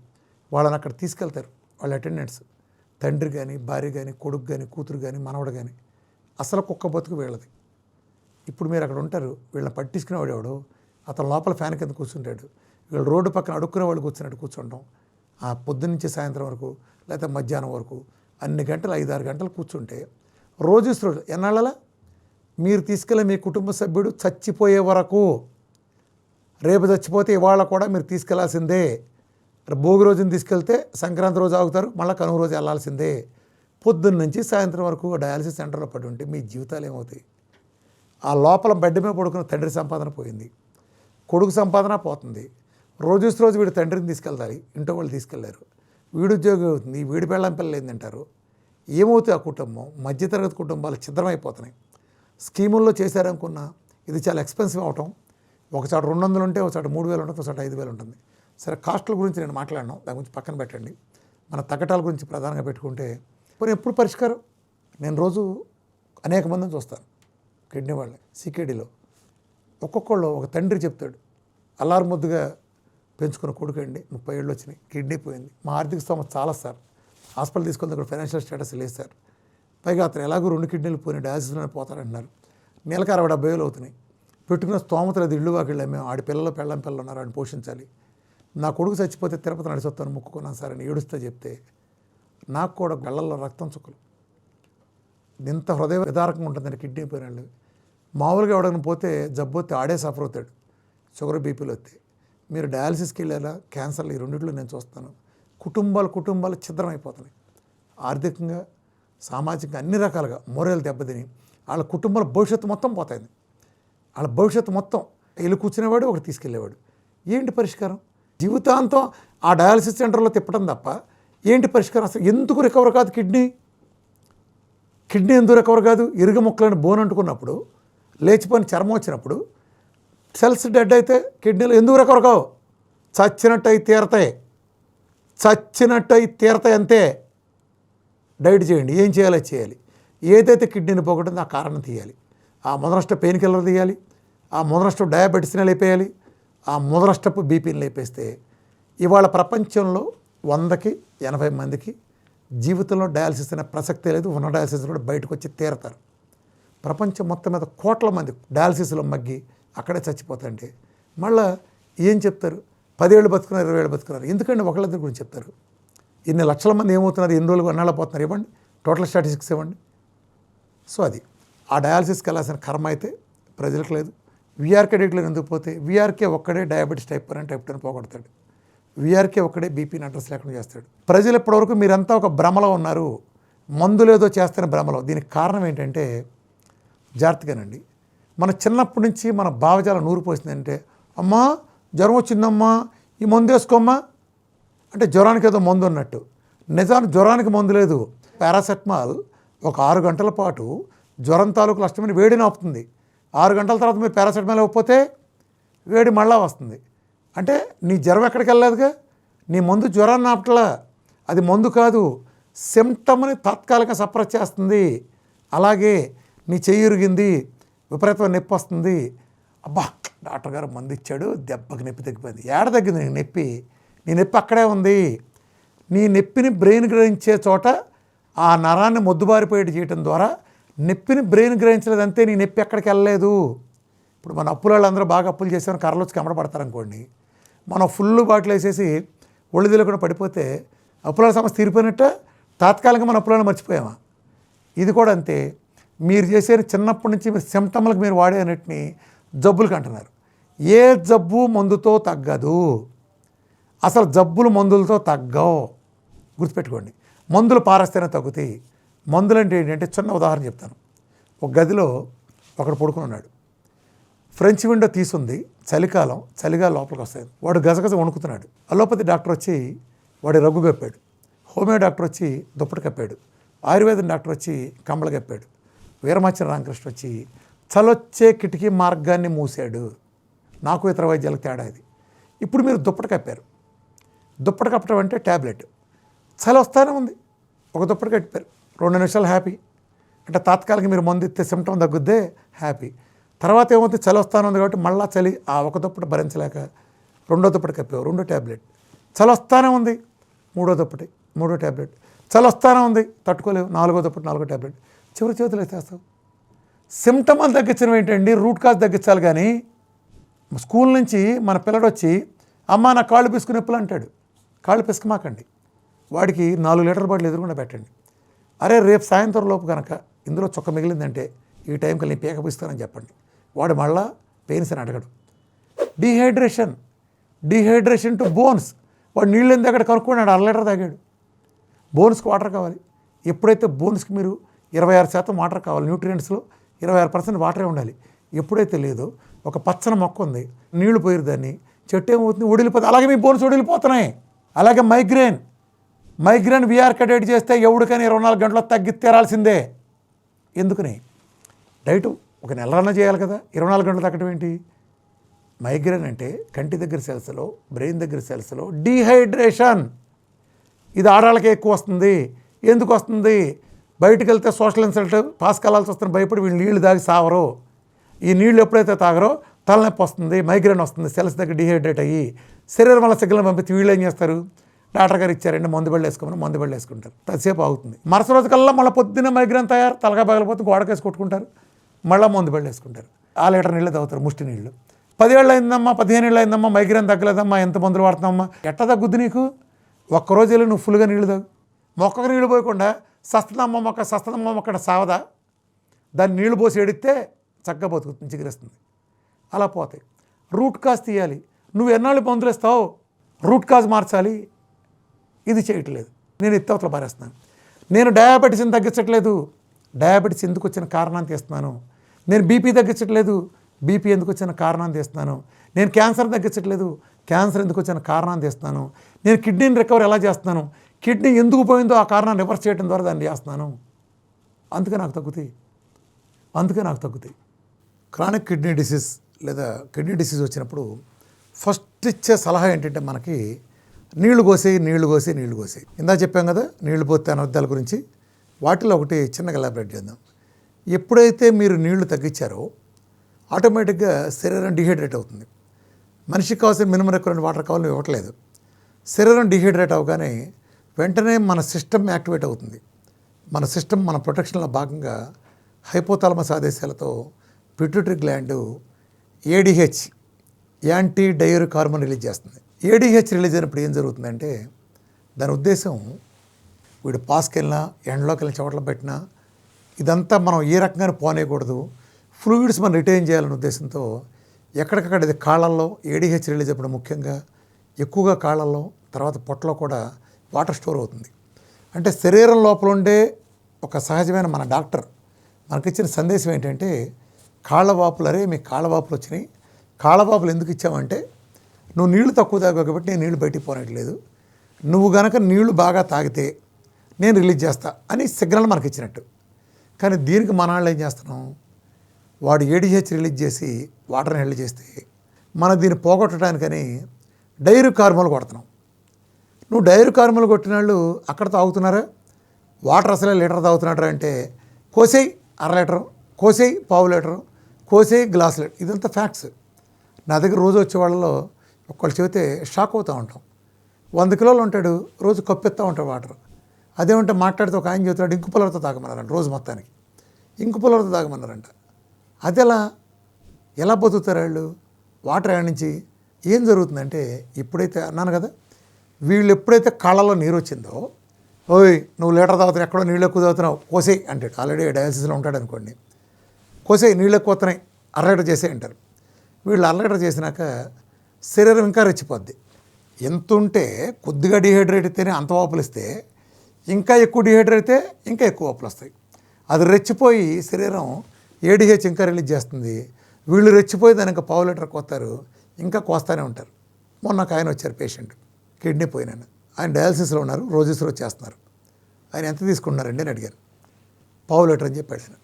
వాళ్ళని అక్కడ తీసుకెళ్తారు వాళ్ళ అటెండెంట్స్. తండ్రి కానీ, భార్య కానీ, కొడుకు కానీ, కూతురు కానీ, మనవడు కానీ. అసలు కుక్క బతుకు వీళ్ళది. ఇప్పుడు మీరు అక్కడ ఉంటారు, వీళ్ళని పట్టించుకునేవాడు ఎవడు అతను లోపల ఫ్యాన్ కింద కూర్చుంటాడు. వీళ్ళు రోడ్డు పక్కన అడుక్కునే వాళ్ళు కూర్చున్నట్టు కూర్చుంటాం. ఆ పొద్దున్న నుంచి సాయంత్రం వరకు లేకపోతే మధ్యాహ్నం వరకు అన్ని గంటలు 5-6 గంటలు కూర్చుంటే రోజు ఎన్నాళ్ళలా మీరు తీసుకెళ్ళి మీ కుటుంబ సభ్యుడు చచ్చిపోయే వరకు, రేపు చచ్చిపోతే ఇవాళ కూడా మీరు తీసుకెళ్లాల్సిందే. భోగి రోజున తీసుకెళ్తే సంక్రాంతి రోజు ఆగుతారు, మళ్ళీ కనుమ రోజు వెళ్ళాల్సిందే. పొద్దున్న నుంచి సాయంత్రం వరకు డయాలసిస్ సెంటర్లో పడి ఉంటే మీ జీవితాలు ఏమవుతాయి? ఆ లోపల బెడ్ మీద పడుకున్న తండ్రి సంపాదన పోయింది, కొడుకు సంపాదన పోతుంది. రోజు వీడు తండ్రిని తీసుకెళ్తారు, ఇంట్లో వాళ్ళు తీసుకెళ్లారు. వీడు ఉద్యోగం అవుతుంది, వీడి పెళ్ళం పిల్లలు ఏంటంటారు. ఏమవుతాయి ఆ కుటుంబం? మధ్యతరగతి కుటుంబాలు ఛిద్రమైపోతున్నాయి. స్కీముల్లో చేశారనుకున్నా ఇది చాలా ఎక్స్పెన్సివ్ అవటం. ఒకసారి 200 ఉంటే ఒకసారి 3000 ఉంటుంది, ఒకసారి 5000 ఉంటుంది. సరే, కాస్ట్ల గురించి నేను మాట్లాడను, దాని గురించి పక్కన పెట్టండి. మన తగ్గటాల గురించి ప్రధానంగా పెట్టుకుంటే మరి ఎప్పుడు పరిష్కారం? నేను రోజు అనేక మందిని చూస్తాను కిడ్నీ వాళ్ళని. సికేడీలో ఒక్కొక్కళ్ళు ఒక తండ్రి చెప్తాడు, అల్లారు ముద్దుగా పెంచుకున్న కొడుకు అండి 30 ఏళ్ళు వచ్చినాయి, కిడ్నీ పోయింది, మా ఆర్థిక స్తోమత చాలా సార్, హాస్పిటల్ తీసుకుని అక్కడ ఫైనాన్షియల్ స్టేటస్ లేదు సార్, పైగా అతను ఎలాగో 2 కిడ్నీలు పోయిన డయాలసిస్లోనే పోతారంటున్నారు, నెలకు 60-70 వేలు అవుతున్నాయి, పెట్టుకున్న స్తోమత లేదు, ఇళ్ళు వాకిళ్ళు మేము ఆడి పిల్లలు పిల్లలు ఉన్నారు, ఆడిని పోషించాలి, నా కొడుకు చచ్చిపోతే తిరుపతి నడిచొస్తాను మొక్కుకున్నాను సార్ అని ఏడుస్తే చెప్తే నాకు కూడా గళ్ళల్లో రక్తం చుక్కలు. ఇంత హృదయ విదారకంగా ఉంటుందని కిడ్నీ పోయిన వాళ్ళు. మామూలుగా ఎవడైనా పోతే జబ్బు వస్తే ఆడే సఫర్ అవుతాడు, షుగర్ బీపీలు వస్తే. మీరు డయాలసిస్కి వెళ్ళేలా క్యాన్సర్లు, ఈ రెండిట్లో నేను చూస్తాను. కుటుంబాలు ఛిద్రమైపోతున్నాయి. ఆర్థికంగా, సామాజికంగా, అన్ని రకాలుగా మోరల్ దెబ్బతిని వాళ్ళ కుటుంబాల భవిష్యత్తు మొత్తం పోతాయింది. వాళ్ళ భవిష్యత్తు మొత్తం వెళ్ళి కూర్చునేవాడు, ఒకటి తీసుకెళ్ళేవాడు. ఏంటి పరిష్కారం? జీవితాంతం ఆ డయాలసిస్ సెంటర్లో తిప్పడం తప్ప ఏంటి పరిష్కారం? అసలు ఎందుకు రికవర్ కాదు కిడ్నీ ఎందుకు రికవర్ కాదు? ఇరుగు ముక్కలని బోన్ అంటుకున్నప్పుడు, లేచిపోయిన చర్మం వచ్చినప్పుడు, సెల్స్ డెడ్ అయితే కిడ్నీలు ఎందుకు రికవర్ కావు? చచ్చినట్టు తీరతాయి అంతే. డైట్ చేయండి, ఏం చేయాలో చేయాలి. ఏదైతే కిడ్నీని పోగొట్టిందో ఆ కారణం తీయాలి. ఆ మొదలష్ట పెయిన్ కిల్లర్ తీయాలి, ఆ మొదలష్ట డయాబెటీస్ని లేపేయాలి, ఆ మొదలష్టపు బీపీని లేపేస్తే ఇవాళ ప్రపంచంలో 100కి 80 మందికి జీవితంలో డయాలసిస్ అనే ప్రసక్తే లేదు. ఉన్న డయాలసిస్ కూడా బయటకు వచ్చి తీరతారు. ప్రపంచం మొత్తం మీద కోట్ల మంది డయాలసిస్లో మగ్గి అక్కడే చచ్చిపోతాయంటే మళ్ళీ ఏం చెప్తారు? 10 ఏళ్ళు బతుకున్నారు, 20 ఏళ్ళు బతుకున్నారు. ఎందుకంటే ఒకళ్ళిద్దరి గురించి చెప్తారు. ఇన్ని లక్షల మంది ఏమవుతున్నారు, ఎన్ని రోజులు ఎన్నాళ్ళు పోతున్నారు ఇవ్వండి, టోటల్ స్టాటిస్టిక్స్ ఇవ్వండి. సో అది ఆ డయాలసిస్కి వెళ్ళాల్సిన కర్మ అయితే ప్రజలకు లేదు. వీఆర్కే డైట్లో ఎందుకు పోతే వీఆర్కే ఒక్కడే డయాబెటీస్ టైప్ 1 అండ్ టైప్ 2 పోగొడతాడు. వీఆర్కే ఒక్కడే బీపీని అడ్రస్ లేకుండా చేస్తాడు. ప్రజలు ఇప్పటివరకు మీరంతా ఒక భ్రమలో ఉన్నారు, మందులు ఏదో చేస్తున్న భ్రమలో. దీనికి కారణం ఏంటంటే జాగ్రత్తగానండి, మన చిన్నప్పటి నుంచి మన భావజాలం నూరిపోసిందంటే, అమ్మా జ్వరం వచ్చిందమ్మా ఈ మందు వేసుకోమ్మా అంటే జ్వరానికి ఏదో మందు ఉన్నట్టు. నిజానికి జ్వరానికి మందు లేదు. పారాసెటమాల్ ఒక 6 గంటల పాటు జ్వరం తాలూకు లక్షణమైన వేడిని ఆపుతుంది. 6 గంటల తర్వాత మీరు పారాసెటమాల్ ఇవ్వకపోతే వేడి మళ్ళా వస్తుంది. అంటే నీ జ్వరం ఎక్కడికి వెళ్ళలేదుగా, నీ మందు జ్వరాన్ని ఆపట్లా, అది మందు కాదు, సిమ్టమ్ని తాత్కాలికంగా సప్రెస్ చేస్తుంది. అలాగే నీ చెయ్యి ఇరిగింది, విపరీతమైన నొప్పి వస్తుంది, అబ్బా డాక్టర్ గారు మందు ఇచ్చాడు దెబ్బకి నొప్పి తగ్గిపోయింది. ఏడ తగ్గింది నీ నొప్పి? నీ నొప్పి అక్కడే ఉంది. నీ నొప్పిని బ్రెయిన్ గ్రహించే చోట ఆ నరాన్ని మొద్దుబారిపోయేటి చేయడం ద్వారా నొప్పిని బ్రెయిన్ గ్రహించలేదంతే, నీ నొప్పి ఎక్కడికి వెళ్ళలేదు. ఇప్పుడు మన అప్పుల వాళ్ళందరూ బాగా అప్పులు చేసామని కర్రలు వచ్చి కమరపడతారనుకోండి, మనం ఫుల్ బాటిల్ వేసేసి ఒళ్ళు తెలియకుండా పడిపోతే అప్పుల సమస్య తీరిపోయినట్ట, తాత్కాలికంగా మన అప్పులను మర్చిపోయామా? ఇది కూడా అంతే. మీరు చేసే చిన్నప్పటి నుంచి మీరు సిమ్టమ్లకు మీరు వాడే అన్నిటిని జబ్బులకు అంటున్నారు. ఏ జబ్బు మందుతో తగ్గదు. అసలు జబ్బులు మందులతో తగ్గవు, గుర్తుపెట్టుకోండి. మందులు పారేస్తేనే తగ్గుతాయి. మందులు అంటే ఏంటంటే చిన్న ఉదాహరణ చెప్తాను. ఒక గదిలో ఒకడు పడుకుని ఉన్నాడు, ఫ్రెంచ్ విండో తీసుంది, చలిగా లోపలికి వస్తాయి. వాడు గజగజ వణుకుతున్నాడు. అలోపతి డాక్టర్ వచ్చి వాడి రగ్గు కప్పాడు, హోమియో డాక్టర్ వచ్చి దుప్పటి కప్పాడు, ఆయుర్వేదం డాక్టర్ వచ్చి కంబళ కప్పాడు, వీరమాచిన రామకృష్ణ వచ్చి చలొచ్చే కిటికీ మార్గాన్ని మూసాడు. నాకు ఇతర వైద్యాలకు తేడా ఇది. ఇప్పుడు మీరు దుప్పటి కప్పారు, దుప్పటి కప్పటం అంటే ట్యాబ్లెట్, చలి వస్తానే ఉంది, ఒక దుప్పటి కట్టారు, 2 నిమిషాలు హ్యాపీ, అంటే తాత్కాలికంగా మీరు మందు ఇస్తే సిమ్టమ్ తగ్గుద్దే హ్యాపీ. తర్వాత ఏమవుతుంది, చలి వస్తానే ఉంది కాబట్టి మళ్ళీ చలి ఆ ఒక దుప్పటి భరించలేక 2వ దుప్పటి కప్పావు, 2వ ట్యాబ్లెట్, చలి వస్తానే ఉంది, 3వ దుప్పటి, 3వ ట్యాబ్లెట్, చలి వస్తానే ఉంది, తట్టుకోలేవు, 4వ దుప్పటి, 4వ ట్యాబ్లెట్, చివరి చేతులు వేసేస్తావు. సిమ్టమాలు తగ్గించడం ఏంటండి, రూట్ కాజ్ తగ్గించాలి. కానీ స్కూల్ నుంచి మన పిల్లడు వచ్చి అమ్మ నా కాళ్ళు పిసుకుని నొప్పులు అంటాడు. కాళ్ళు పిసుకమాకండి, వాడికి 4 లీటర్ బాటిల్ ఎదురుకుండా పెట్టండి. అరే రేపు సాయంత్రం లోపు కనుక ఇందులో చుక్క మిగిలిందంటే ఈ టైంకి నేను పీక పిస్తానని చెప్పండి. వాడు మళ్ళా పెయిన్స్ అని అడగడు. డీహైడ్రేషన్ టు బోన్స్, వాడు నీళ్ళు ఎందుకు అక్కడ కనుక్కున్నాడు, 1/2 లీటర్ తాగాడు. బోన్స్కి వాటర్ కావాలి. ఎప్పుడైతే బోన్స్కి మీరు 26% వాటర్ కావాలి, న్యూట్రియంట్స్లో 26% వాటరే ఉండాలి. ఎప్పుడైతే లేదో ఒక పచ్చని మొక్క ఉంది, నీళ్లు పోయిరు దాన్ని, చెట్టు ఏమవుతుంది, ఒడిలిపోతుంది. అలాగే మీ బోన్స్ ఒడిలిపోతున్నాయి. అలాగే మైగ్రేన్ వీఆర్కే డైట్ చేస్తే ఎవడికైనా 24 గంటల్లో తగ్గి తీరాల్సిందే. ఎందుకని డైట్ ఒక నెలన్నా చేయాలి కదా, 24 గంటలు తగ్గడం ఏంటి? మైగ్రేన్ అంటే కంటి దగ్గర సెల్స్లో, బ్రెయిన్ దగ్గర సెల్స్లో డీహైడ్రేషన్. ఇది ఆడవాళ్ళకే ఎక్కువ వస్తుంది. ఎందుకు వస్తుంది? బయటకు వెళ్తే సోషల్ ఇన్సల్ట్ పాస్ కలాల్సి వస్తుంది, భయపడి వీళ్ళు నీళ్లు తాగి సావరు. ఈ నీళ్ళు ఎప్పుడైతే తాగరో తలనొప్పి వస్తుంది, మైగ్రేన్ వస్తుంది, సెల్స్ దగ్గర డీహైడ్రేట్ అయ్యి శరీరం వల్ల సిగ్నల్ పంపిస్తే వీళ్ళు ఏం చేస్తారు, డాక్టర్ గారు ఇచ్చారంటే మందు బళ్ళు వేసుకుంటారు, తసేపు ఆగుతుంది. మరుసటి రోజు కల్లా మళ్ళీ పొద్దున్న మైగ్రేన్ తయారు, తలగా పగలిపోతే గోడకేసి కొట్టుకుంటారు, మళ్ళీ మందు బళ్ళు వేసుకుంటారు. 1 లీటర్ నీళ్ళు తాగుతారు, ముష్టి నీళ్ళు. 10 ఏళ్ళు అయిందమ్మా, 15 ఏళ్ళు అయిందమ్మా, మైగ్రేన్ తగ్గలేదమ్మా, ఎంత మందులు వాడుతున్నామ్మా, ఎట్ట తగ్గుద్ది నీకు? ఒక్కరోజు వెళ్ళి నువ్వు ఫుల్గా నీళ్ళు తాగు. మొక్కకు నీళ్ళు పోయకుండా సస్తదమ్మ మొక్క సావదా? దాన్ని నీళ్లు పోసి ఎడితే చక్కగా బతుకుతుంది, చిగురిస్తుంది. అలా పోతాయి. రూట్ కాజ్ తీయాలి. నువ్వు ఎన్నాళ్ళు మందులు ఇస్తావు, రూట్ కాజ్ మార్చాలి. ఇది చేయట్లేదు. నేను ఎత్తవతల పారేస్తున్నాను. నేను డయాబెటీస్ని తగ్గించట్లేదు, డయాబెటీస్ ఎందుకు వచ్చిన కారణాన్ని తీస్తున్నాను. నేను బీపీ తగ్గించట్లేదు, బీపీ ఎందుకు వచ్చిన కారణాన్ని తీస్తున్నాను. నేను క్యాన్సర్ తగ్గించట్లేదు, క్యాన్సర్ ఎందుకు వచ్చిన కారణాన్ని తీస్తున్నాను. నేను కిడ్నీని రికవర్ ఎలా చేస్తున్నాను, కిడ్నీ ఎందుకు పోయిందో ఆ కారణాన్ని రివర్స్ చేయడం ద్వారా దాన్ని చేస్తున్నాను. అందుకే నాకు తగ్గుతాయి. క్రానిక్ కిడ్నీ డిసీజ్ లేదా కిడ్నీ డిసీజ్ వచ్చినప్పుడు ఫస్ట్ ఇచ్చే సలహా ఏంటంటే మనకి నీళ్లు కోసి. ఇందా చెప్పాం కదా నీళ్లు పోతే అనర్థాల గురించి. వాటిలో ఒకటి చిన్నగా ఎలాబరేట్ చేద్దాం. ఎప్పుడైతే మీరు నీళ్లు తగ్గించారో ఆటోమేటిక్గా శరీరం డిహైడ్రేట్ అవుతుంది. మనిషికి కావాల్సిన మినిమం రిక్వైర్మెంట్ వాటర్ కావాలని ఇవ్వట్లేదు. శరీరం డిహైడ్రేట్ అవగానే వెంటనే మన సిస్టమ్ యాక్టివేట్ అవుతుంది. మన సిస్టమ్ మన ప్రొటెక్షన్లో భాగంగా హైపోథాలమస్ ఆదేశాలతో pituitary gland ADH anti diuretic hormone release చేస్తుంది. ఏడిహెచ్ రిలీజ్ అయినప్పుడు ఏం జరుగుతుందంటే దాని ఉద్దేశం వీడు పాస్కి వెళ్ళినా, ఎండలోకి వెళ్ళిన చోట్ల పెట్టినా ఇదంతా మనం ఏ రకంగా పోనేయకూడదు, ఫ్లూయిడ్స్ మనం రిటైన్ చేయాలనే ఉద్దేశంతో ఎక్కడికక్కడ ఇది కాళ్ళల్లో ఏడీహెచ్ రిలీజ్ అప్పుడు ముఖ్యంగా ఎక్కువగా కాళ్ళల్లో, తర్వాత పొట్టలో కూడా వాటర్ స్టోర్ అవుతుంది. అంటే శరీరం లోపల ఉండే ఒక సహజమైన మన డాక్టర్ మనకిచ్చిన సందేశం ఏంటంటే, కాళ్ళవాపులు మీకు కాళ్ళవాపులు వచ్చినాయి, కాళ్ళవాపులు ఎందుకు ఇచ్చామంటే నువ్వు నీళ్లు తక్కువ తాగావు కాబట్టి నేను నీళ్లు బయటికి పోనట్లేదు, నువ్వు గనక నీళ్లు బాగా తాగితే నేను రిలీజ్ చేస్తా అని సిగ్నల్ మనకి ఇచ్చినట్టు. కానీ దీనికి మన వాళ్ళు ఏం చేస్తున్నాం, వాడు ఏడీహెచ్ రిలీజ్ చేసి వాటర్ని హెల్డ్ చేస్తే మనం దీన్ని పోగొట్టడానికని డైరీ హార్మోన్లు కొడుతున్నాం. నువ్వు డైరీ హార్మోన్లు కొట్టిన వాళ్ళు అక్కడ తాగుతున్నారా, వాటర్ అసలే లీటర్ తాగుతున్నారా అంటే కోసేయి అర లీటరు, కోసేయి పావు లీటరు, కోసేయి గ్లాస్ లీటర్, ఇదంతా ఫ్యాక్ట్స్. నా దగ్గర రోజు వచ్చే వాళ్ళలో ఒక్కళ్ళు చెబితే షాక్ అవుతూ ఉంటాం. 100 కిలోలు ఉంటాడు, రోజు కప్పెత్తా ఉంటాడు వాటర్. అదేమంటే మాట్లాడితే ఒక ఆయన చెబుతాడు ఇంకు పుల్లలతో తాగమన్నారంట, రోజు మొత్తానికి ఇంకు పుల్లలతో తాగమన్నారంట. అది ఎలా బతుకుతారు వాళ్ళు? వాటర్ యాడ్ నుంచి ఏం జరుగుతుందంటే, ఇప్పుడైతే అన్నాను కదా, వీళ్ళు ఎప్పుడైతే కాళ్ళలో నీరు వచ్చిందో, ఓయ్ నువ్వు లీటర్ తాగుతున్నావు, ఎక్కడో నీళ్ళు ఎక్కువ తాగుతున్నావు, కోసేయి అంటాడు. ఆల్రెడీ డయాలసిస్లో ఉంటాడు అనుకోండి, కోసేయి నీళ్ళు ఎక్కువ వస్తున్నాయి, అర లీటర్ చేసే అంటారు. వీళ్ళు అర లీటర్ చేసినాక శరీరం ఇంకా రెచ్చిపోద్ది. ఎంత ఉంటే కొద్దిగా డిహైడ్రేట్ అయితేనే అంత వాపులు ఇస్తే, ఇంకా ఎక్కువ డిహైడ్రేట్ అయితే ఇంకా ఎక్కువ వాపులు వస్తాయి. అది రెచ్చిపోయి శరీరం ఏడీహెచ్ ఇంకా రిలీజ్ చేస్తుంది. వీళ్ళు రెచ్చిపోయి దాని ఇంకా పావు లీటర్ కోస్తారు, ఇంకా కోస్తానే ఉంటారు. మొన్న ఒక ఆయన వచ్చారు పేషెంట్, కిడ్నీ పోయినాను, ఆయన డయాలసిస్లో ఉన్నారు, రోజెస్లో చేస్తున్నారు. ఆయన ఎంత తీసుకుంటున్నారండి అని అడిగాను. పావు లీటర్ అని చెప్పాడు ఆయన.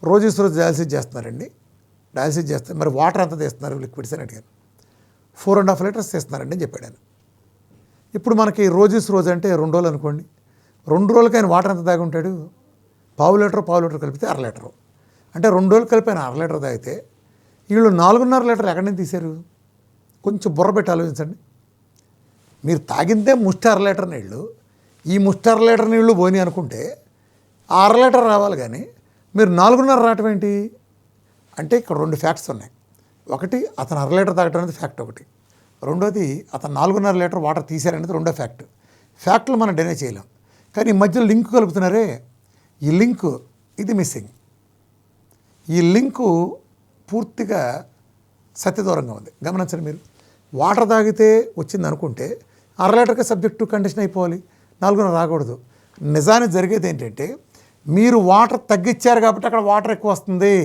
రోజెస్లో డయాలసిస్ చేస్తున్నారండి, డయాలసిస్ చేస్తారు, మరి వాటర్ ఎంత తీస్తున్నారు లిక్విడ్స్ అని అడిగాను. 4.5 లీటర్స్ తీస్తున్నారండి అని చెప్పాడు ఆయన. ఇప్పుడు మనకి రోజెస్ అంటే 2 రోజులు అనుకోండి, 2 రోజులకి ఆయన వాటర్ ఎంత తాగి ఉంటాడు, పావు లీటర్ కలిపితే అర లీటరు. అంటే 2 రోజులు కలిపి ఆయన అర లీటర్ తాగితే వీళ్ళు 4.5 లీటర్ ఎక్కడి నుంచి తీశారు? కొంచెం బుర్ర పెట్టి ఆలోచించండి. మీరు తాగిందే ముష్టి అర లీటర్ నీళ్ళు, ఈ ముష్టి అర లీటర్ నీళ్ళు పోని అనుకుంటే ఆ అర లీటర్ రావాలి, కానీ మీరు 4.5 రావటం ఏంటి అంటే ఇక్కడ 2 ఫ్యాక్ట్స్ ఉన్నాయి. ఒకటి, అతను అర లీటర్ తాగటం అనేది ఫ్యాక్ట్ ఒకటి. రెండోది, అతను 4.5 లీటర్ వాటర్ తీశారనేది రెండో ఫ్యాక్ట్. ఫ్యాక్ట్లు మనం డినై చేయలేం, కానీ ఈ మధ్యలో లింక్ కలుపుతున్నారే, ఈ లింకు ఇది మిస్సింగ్. ఈ లింకు పూర్తిగా సత్యదూరంగా ఉంది. గమనించండి మీరు. వాటర్ తాగితే వచ్చింది అనుకుంటే అర లీటర్కి సబ్జెక్ట్ టు కండిషన్ అయిపోవాలి, 4.5 రాకూడదు. నిజానికి జరిగేది ఏంటంటే, మీరు వాటర్ తగ్గించారు కాబట్టి అక్కడ వాటర్ ఎక్కువ వస్తుంది.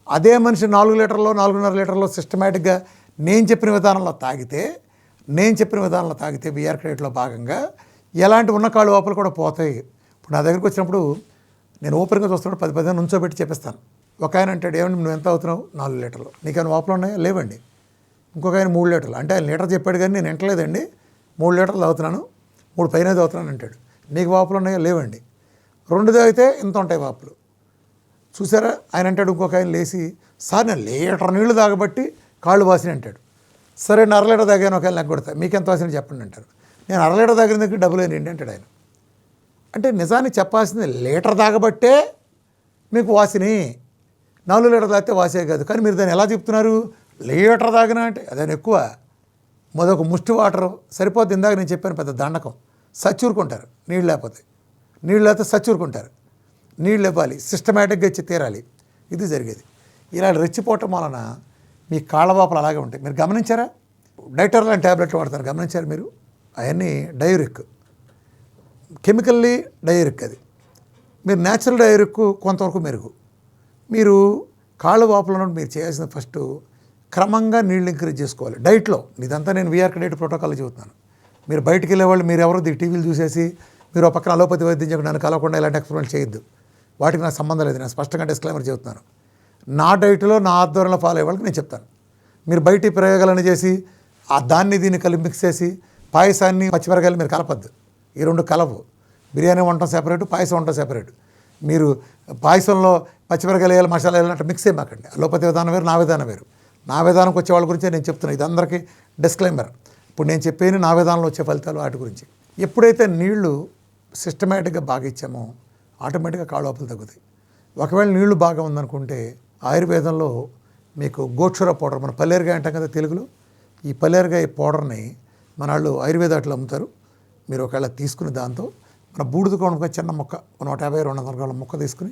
అదే మనిషి 4 లీటర్లో 4.5 లీటర్లో సిస్టమేటిక్గా నేను చెప్పిన విధానంలో తాగితే బీఆర్ క్రెడిట్లో భాగంగా ఎలాంటి ఉన్న కాళ్ళు వాపులు కూడా పోతాయి. ఇప్పుడు నా దగ్గరికి వచ్చినప్పుడు నేను ఓపెన్గా చూస్తున్నప్పుడు 10 నుంచోబెట్టి చెప్పిస్తాను. ఒక ఆయన అంటాడు, ఏమండి నువ్వు ఎంత అవుతున్నావు? 4 లీటర్లు. నీకేమైనా వాపులు ఉన్నాయా? లేవండి. ఇంకొక ఆయన 3 లీటర్లు. అంటే ఆయన లీటర్ చెప్పాడు కానీ నేను వింటలేదండి, 3 లీటర్లు తాగుతున్నాను, 3 పైన తాగుతున్నాను అంటాడు. నీకు వాపులు ఉన్నాయా? లేవండి. 2 తాగితే ఇంత ఉంటాయి వాపులు. చూసారా? ఆయన అంటాడు. ఇంకొక ఆయన లేచి, సార్ నేను లీటర్ నీళ్లు తాగబట్టి కాళ్ళు వాసిన అంటాడు. సరే నేను అర లీటర్ తాగాను, ఒకవేళ నాకు కొడతా, మీకెంత వాసిన చెప్పండి అంటారు. నేను అర లీటర్ తాగిన దగ్గర డబ్బులు ఏంటి అంటాడు ఆయన. అంటే నిజానికి చెప్పాల్సింది, లీటర్ తాగబట్టే మీకు వాసిని, 4 లీటర్ తాగితే వాసే కాదు. కానీ మీరు దాన్ని ఎలా చెప్తున్నారు? లీటర్ తాగినా అంటే అదని ఎక్కువ, మొదొక ముష్టి వాటర్ సరిపోద్ది. ఇందాక నేను చెప్పాను పెద్ద దండకం, సచ్చూరుకుంటారు. నీళ్ళు లేకపోతే సచ్చూరుకుంటారు. నీళ్ళు ఇవ్వాలి, సిస్టమేటిక్గా ఇచ్చి తీరాలి. ఇది జరిగేది. ఇలా రెచ్చిపోవటం వలన మీ కాళ్ళవాపులు అలాగే ఉంటాయి. మీరు గమనించారా? డైటర్లు అని ట్యాబ్లెట్లు వాడతారు, గమనించారు మీరు? అవన్నీ డయూరిక్, కెమికల్లీ డయూరిక్. అది మీరు న్యాచురల్ డయూరిక్ కొంతవరకు మెరుగు. మీరు కాళ్ళు వాపులను మీరు చేయాల్సిన ఫస్ట్ క్రమంగా నీళ్ళు ఇంక్రీజ్ చేసుకోవాలి డైట్లో. ఇదంతా నేను వీఆర్ డైట్ ప్రోటోకాల్ చెబుతున్నాను. మీరు బయటికి వెళ్ళేవాళ్ళు, మీరు ఎవరో టీవీలు చూసేసి మీరు ఒక పక్కన అలోపతి వైద్యం చెప్పి నన్ను కలవకుండా ఇలాంటి ఎక్స్పెరిమెంట్ చేయొద్దు. వాటికి నాకు సంబంధం లేదు. నేను స్పష్టంగా డిస్క్లైమర్ చెబుతున్నాను. నా డైట్లో నా ఆధ్వర్యంలో ఫాలో అయ్యే వాళ్ళకి నేను చెప్తాను. మీరు బయటి ప్రయోగాలను చేసి దాన్ని దీన్ని కలిపి మిక్స్ చేసి పాయసాన్ని పచ్చిమిరకాయలు మీరు కలపద్దు. ఈ 2 కలవు. బిర్యానీ వంటం సెపరేటు, పాయసం వంటం సెపరేటు. మీరు పాయసంలో పచ్చిమిరకాయలు వేయాలి, మసాలా వేయాలంటే మిక్స్ చేయమాకండి. అలోపతి విధానం వేరు, నా విధానం వేరు. నా విధానంకి వచ్చే వాళ్ళ గురించే నేను చెప్తున్నాను. ఇది అందరికీ డిస్క్లైమర్. ఇప్పుడు నేను చెప్పేది నా విధానంలో వచ్చే ఫలితాలు వాటి గురించి. ఎప్పుడైతే నీళ్లు సిస్టమేటిక్గా బాగా ఇచ్చామో ఆటోమేటిక్గా కాళ్ళవాపులు తగ్గుతాయి. ఒకవేళ నీళ్లు బాగా ఉందనుకుంటే ఆయుర్వేదంలో మీకు గోక్షుర పౌడర్, మన పల్లేరుగాయ అంటాం కదా తెలుగులో, ఈ పల్లేరుగాయ పౌడర్ని మన వాళ్ళు ఆయుర్వేద అట్లా అమ్ముతారు. మీరు ఒకవేళ తీసుకుని దాంతో మన బూడిద కొనుక చిన్న మొక్క 150-200 గ్రాముల మొక్క తీసుకుని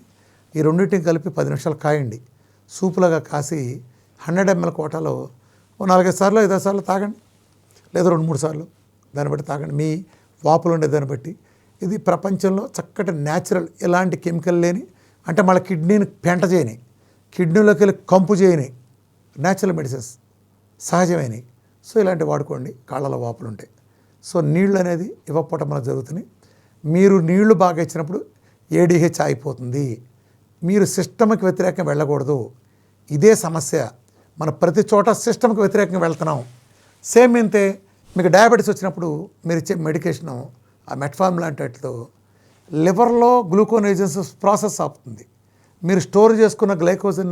ఈ రెండింటిని కలిపి 10 నిమిషాలు కాయండి. సూపులాగా కాసి 100 ml కోటాలో ఓ 4-5 సార్లు 5 సార్లు తాగండి, లేదా 2-3 సార్లు దాన్ని బట్టి తాగండి, మీ వాపులు ఉండే దాన్ని బట్టి. ఇది ప్రపంచంలో చక్కటి న్యాచురల్, ఎలాంటి కెమికల్ లేని, అంటే మళ్ళీ కిడ్నీని పెంట చేయని, కిడ్నీలోకి వెళ్ళి కంపు చేయని న్యాచురల్ మెడిసిన్స్, సహజమైనవి. సో ఇలాంటివి వాడుకోండి, కాళ్ళలో వాపులు ఉంటాయి. సో నీళ్ళు అనేది ఇవ్వకపోవటం మనకు జరుగుతుంది. మీరు నీళ్లు బాగా ఇచ్చినప్పుడు ఏడీహెచ్ అయిపోతుంది. మీరు సిస్టమ్కి వ్యతిరేకంగా వెళ్ళకూడదు. ఇదే సమస్య. మన ప్రతి చోట సిస్టమ్కి వ్యతిరేకంగా వెళ్తున్నాం. సేమ్ ఇంతే మీకు డయాబెటీస్ వచ్చినప్పుడు మీరు ఇచ్చే మెడికేషను ఆ మెట్ఫార్మ్ లాంటి వాటితో లివర్లో గ్లూకోనేజన్స్ ప్రాసెస్ ఆపుతుంది. మీరు స్టోర్ చేసుకున్న గ్లైకోజన్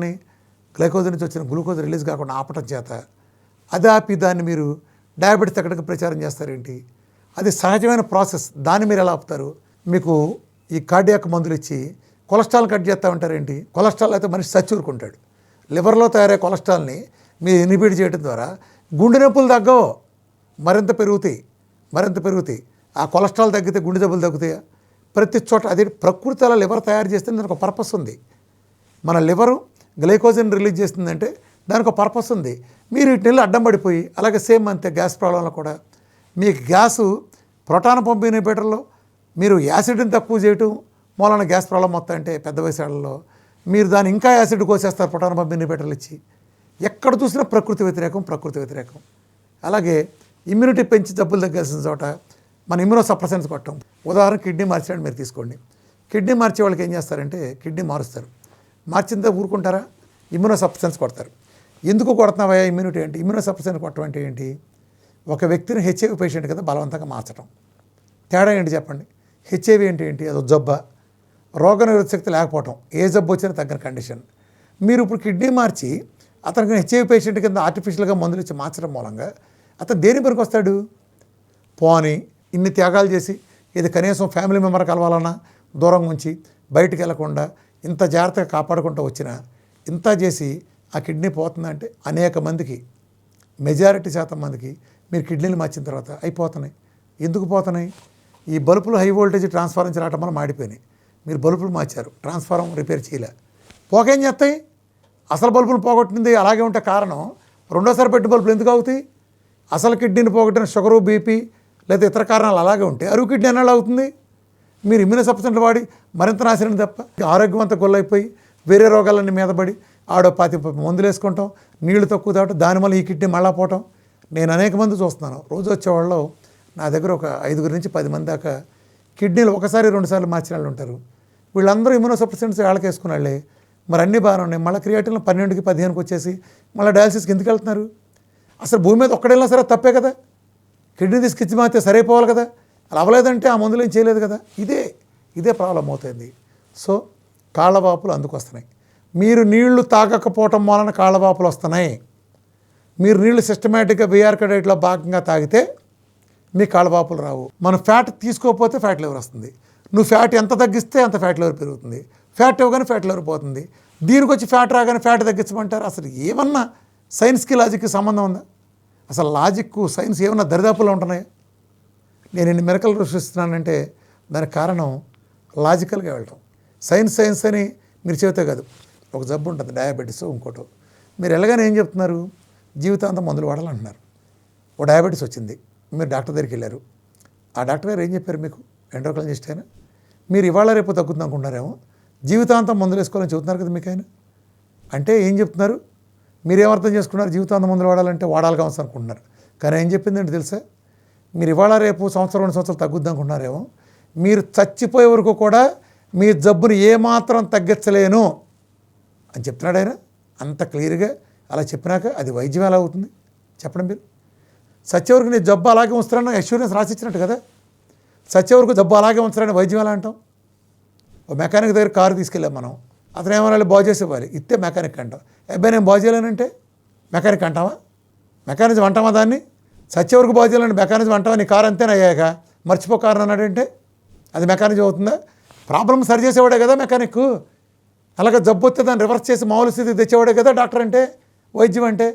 నుంచి వచ్చిన గ్లూకోజ్ రిలీజ్ కాకుండా ఆపటం చేత అది ఆపి దాన్ని మీరు డయాబెటీస్ ఎక్కడికి ప్రచారం చేస్తారేంటి? అది సహజమైన ప్రాసెస్. దాన్ని మీరు ఎలా ఆపుతారు? మీకు ఈ కార్డియాక్ మందులు ఇచ్చి కొలెస్ట్రాల్ కట్ చేస్తూ ఉంటారేంటి? కొలెస్ట్రాల్ అయితే మనిషి చచ్చూరుకుంటాడు. లివర్లో తయారయ్యే కొలెస్ట్రాల్ని మీరు ఇన్హిబిట్ చేయడం ద్వారా గుండె నొప్పులు తగ్గవు, మరింత పెరుగుతాయి. ఆ కొలెస్ట్రాల్ తగ్గితే గుండె జబ్బులు తగ్గుతాయా? ప్రతి చోట అదే ప్రకృతి అలా లివర్ తయారు చేస్తే దానికి ఒక పర్పస్ ఉంది. మన లివరు గ్లైకోజన్ రిలీజ్ చేస్తుందంటే దానికి ఒక పర్పస్ ఉంది. మీరు వీటిని అడ్డం పడిపోయి, అలాగే సేమ్ అంతే గ్యాస్ ప్రాబ్లంలో కూడా మీకు గ్యాసు ప్రోటాన్ పంప్ ఇన్హిబిటర్లో మీరు యాసిడ్ని తక్కువ చేయటం మూలన గ్యాస్ ప్రాబ్లం మొత్తం అంటే పెద్ద వయసులో మీరు దాన్ని ఇంకా యాసిడ్ కోసేస్తారు ప్రోటాన్ పంప్ ఇన్హిబిటర్లు ఇచ్చి. ఎక్కడ చూసినా ప్రకృతి వ్యతిరేకం. అలాగే ఇమ్యూనిటీ పెంచి జబ్బులు తగ్గాల్సిన చోట మన ఇమ్యూనో సప్రెసెంట్స్ కొట్టడం. ఉదాహరణ కిడ్నీ మార్చడానికి మీరు తీసుకోండి. కిడ్నీ మార్చే వాళ్ళకి ఏం చేస్తారంటే కిడ్నీ మారుస్తారు. మార్చిందే ఊరుకుంటారా? ఇమ్యూనో సప్రెసెంట్స్ కొడతారు. ఎందుకు కొడుతున్నావా? ఇమ్యూనిటీ ఏంటి? ఇమ్యూనో సప్రెసెంట్ కొట్టడం అంటే ఏంటి? ఒక వ్యక్తిని హెచ్ఐవి పేషెంట్ కదా బలవంతంగా మార్చడం. తేడా ఏంటి చెప్పండి? హెచ్ఐవి ఏంటి? అది జబ్బా, రోగనిరోధక శక్తి లేకపోవటం, ఏ జబ్బు వచ్చినా తగ్గని కండిషన్. మీరు ఇప్పుడు కిడ్నీ మార్చి అతనికి హెచ్ఐవి పేషెంట్ కింద ఆర్టిఫిషియల్గా మందులు ఇచ్చి మార్చడం మూలంగా అతను దేని పనికి వస్తాడు? పోని ఇన్ని త్యాగాలు చేసి ఇది కనీసం ఫ్యామిలీ మెంబర్ కలవాలన్నా దూరం ఉంచి బయటికి వెళ్లకుండా ఇంత జాగ్రత్తగా కాపాడుకుంటూ వచ్చినా ఇంత చేసి ఆ కిడ్నీ పోతుందంటే అనేక మందికి, మెజారిటీ శాతం మందికి మీరు కిడ్నీలు మార్చిన తర్వాత అయిపోతున్నాయి. ఎందుకు పోతున్నాయి? ఈ బల్బులు హై వోల్టేజ్ ట్రాన్స్ఫారం రావటం వల్ల మాడిపోయినాయి. మీరు బల్బులు మార్చారు, ట్రాన్స్ఫారం రిపేర్ చేయలే, పోకేం చేస్తాయి? అసలు బల్బులు పోగొట్టింది అలాగే ఉంటే కారణం రెండోసారి పెట్టి బల్బులు ఎందుకు అవుతాయి? అసలు కిడ్నీని పోగొట్టిన షుగరు, బీపీ లేదా ఇతర కారణాలు అలాగే ఉంటే అరువు కిడ్నీ ఎన్నాళ్ళు అవుతుంది? మీరు ఇమ్యూనో సప్రెసెంట్లు వాడి మరింత నాశనం తప్ప ఆరోగ్యవంత గొల్లైపోయి వేరే రోగాలన్నీ మీదపడి ఆడో 10 మందులు వేసుకుంటాం, నీళ్లు తక్కువ తాగటం, దానివల్ల ఈ కిడ్నీ మళ్ళా పోవటం. నేను అనేక మంది చూస్తున్నాను. రోజు వచ్చేవాళ్ళు నా దగ్గర ఒక 5 నుంచి 10 మంది దాకా కిడ్నీలు 1-2 సార్లు మార్చిన వాళ్ళు ఉంటారు. వీళ్ళందరూ ఇమ్యూనో సప్రెసెంట్స్ వాళ్ళకి వేసుకున్న వాళ్ళే. మరి అన్నీ బాగానే ఉన్నాయి. మళ్ళీ క్రియాటిన్లో 12కి 15కి వచ్చేసి మళ్ళీ డయాలసిస్కి ఎందుకు వెళ్తున్నారు? అసలు భూమి మీద ఒక్కడైనా సరే తప్పే కదా. కిడ్నీ తీసుకొచ్చి మాత్రం సరైపోవాలి కదా. అలా అవ్వలేదంటే ఆ మందులు ఏం చేయలేదు కదా. ఇదే ప్రాబ్లం అవుతుంది. సో కాళ్ళవాపులు అందుకు వస్తున్నాయి. మీరు నీళ్లు తాగకపోవటం వలన కాళ్ళవాపులు వస్తున్నాయి. మీరు నీళ్లు సిస్టమేటిక్గా బీఆర్కే డైట్లో భాగంగా తాగితే మీ కాళ్ళవాపులు రావు. మనం ఫ్యాట్ తీసుకోకపోతే ఫ్యాట్ లివర్ వస్తుంది. నువ్వు ఫ్యాట్ ఎంత తగ్గిస్తే అంత ఫ్యాట్ లివర్ పెరుగుతుంది. ఫ్యాట్ ఇవ్వగానే ఫ్యాట్ లివర్ పోతుంది. దీనికి వచ్చి ఫ్యాట్ రాగానే ఫ్యాట్ తగ్గించమంటారు. అసలు ఏమన్నా సైన్స్కి లాజిక్కి సంబంధం ఉందా? అసలు లాజిక్ సైన్స్ ఏమన్నా దరిదాపుల్లో ఉంటున్నాయా? నేను ఇన్ని మిరకలు సృష్టిస్తున్నానంటే దానికి కారణం లాజికల్గా వెళ్ళటం. సైన్స్ అని మీరు చెబితే కాదు. ఒక జబ్బు ఉంటుంది, డయాబెటీస్, ఇంకోటో. మీరు ఎలాగైనా ఏం చెప్తున్నారు? జీవితాంతం మందులు వాడాలంటున్నారు. ఓ డయాబెటీస్ వచ్చింది, మీరు డాక్టర్ దగ్గరికి వెళ్ళారు. ఆ డాక్టర్ గారు ఏం చెప్పారు మీకు? ఎండోక్రైనాలజిస్ట్ అయినా మీరు ఇవాళ రేపు తగ్గుతుంది అనుకుంటున్నారేమో, జీవితాంతం మందులు వేసుకోవాలని చెబుతున్నారు కదా మీకు ఆయన. అంటే ఏం చెప్తున్నారు? మీరేమర్థం చేసుకున్నారు? జీవితాంతం మందులు వాడాలంటే వాడాలి కావచ్చు అనుకుంటున్నారు. కానీ ఏం చెప్పిందంటే తెలుసా? మీరు ఇవాళ రేపు 1-2 సంవత్సరాలు తగ్గుద్ది అనుకుంటున్నారేమో, మీరు చచ్చిపోయే వరకు కూడా మీ జబ్బుని ఏమాత్రం తగ్గించలేను అని చెప్తున్నాడు ఆయన. అంత క్లియర్గా అలా చెప్పినాక అది వైద్యం ఎలా అవుతుంది చెప్పండి మీరు? సత్యవరకు నీ జబ్బు అలాగే ఉంచుతారని అష్యూరెన్స్ రాసిచ్చినట్టు కదా. సత్యవరకు జబ్బు అలాగే ఉంచారని వైద్యం ఎలా అంటాం? ఓ మెకానిక్ దగ్గర కారు తీసుకెళ్ళాం మనం, అతను ఏమన్నా బాగు చేసేవాళ్ళు ఇస్తే మెకానిక్ అంటాం. అబ్బాయి నేను బాగు చేయలేనంటే మెకానిక్ అంటావా? మెకానిజం అంటామా దాన్ని? సత్యవరకు బాగు చేయాలంటే మెకానిజం అంటావా? నీ కారు అంతేనా అయ్యాక మర్చిపో కారు అన్నాడంటే అది మెకానిజం అవుతుందా? ప్రాబ్లం సరి చేసేవాడే కదా మెకానిక్. అలాగే జబ్బు వస్తే దాన్ని రివర్స్ చేసి మామూలు స్థితికి తెచ్చేవాడే కదా డాక్టర్ అంటే, వైద్యం అంటే.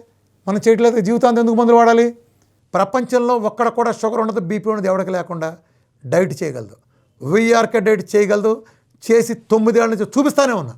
మనం చేయట్లేదు. జీవితాంతం ఎందుకు మందులు వాడాలి? ప్రపంచంలో ఒక్కడ కూడా షుగర్ ఉండదు, బీపీ ఉండదు ఎవరికి లేకుండా డైట్ చేయగలదు. వీఆర్కే డైట్ చేయగలదు. చేసి 9 ఏళ్ళ నుంచి చూపిస్తానే ఉన్నా.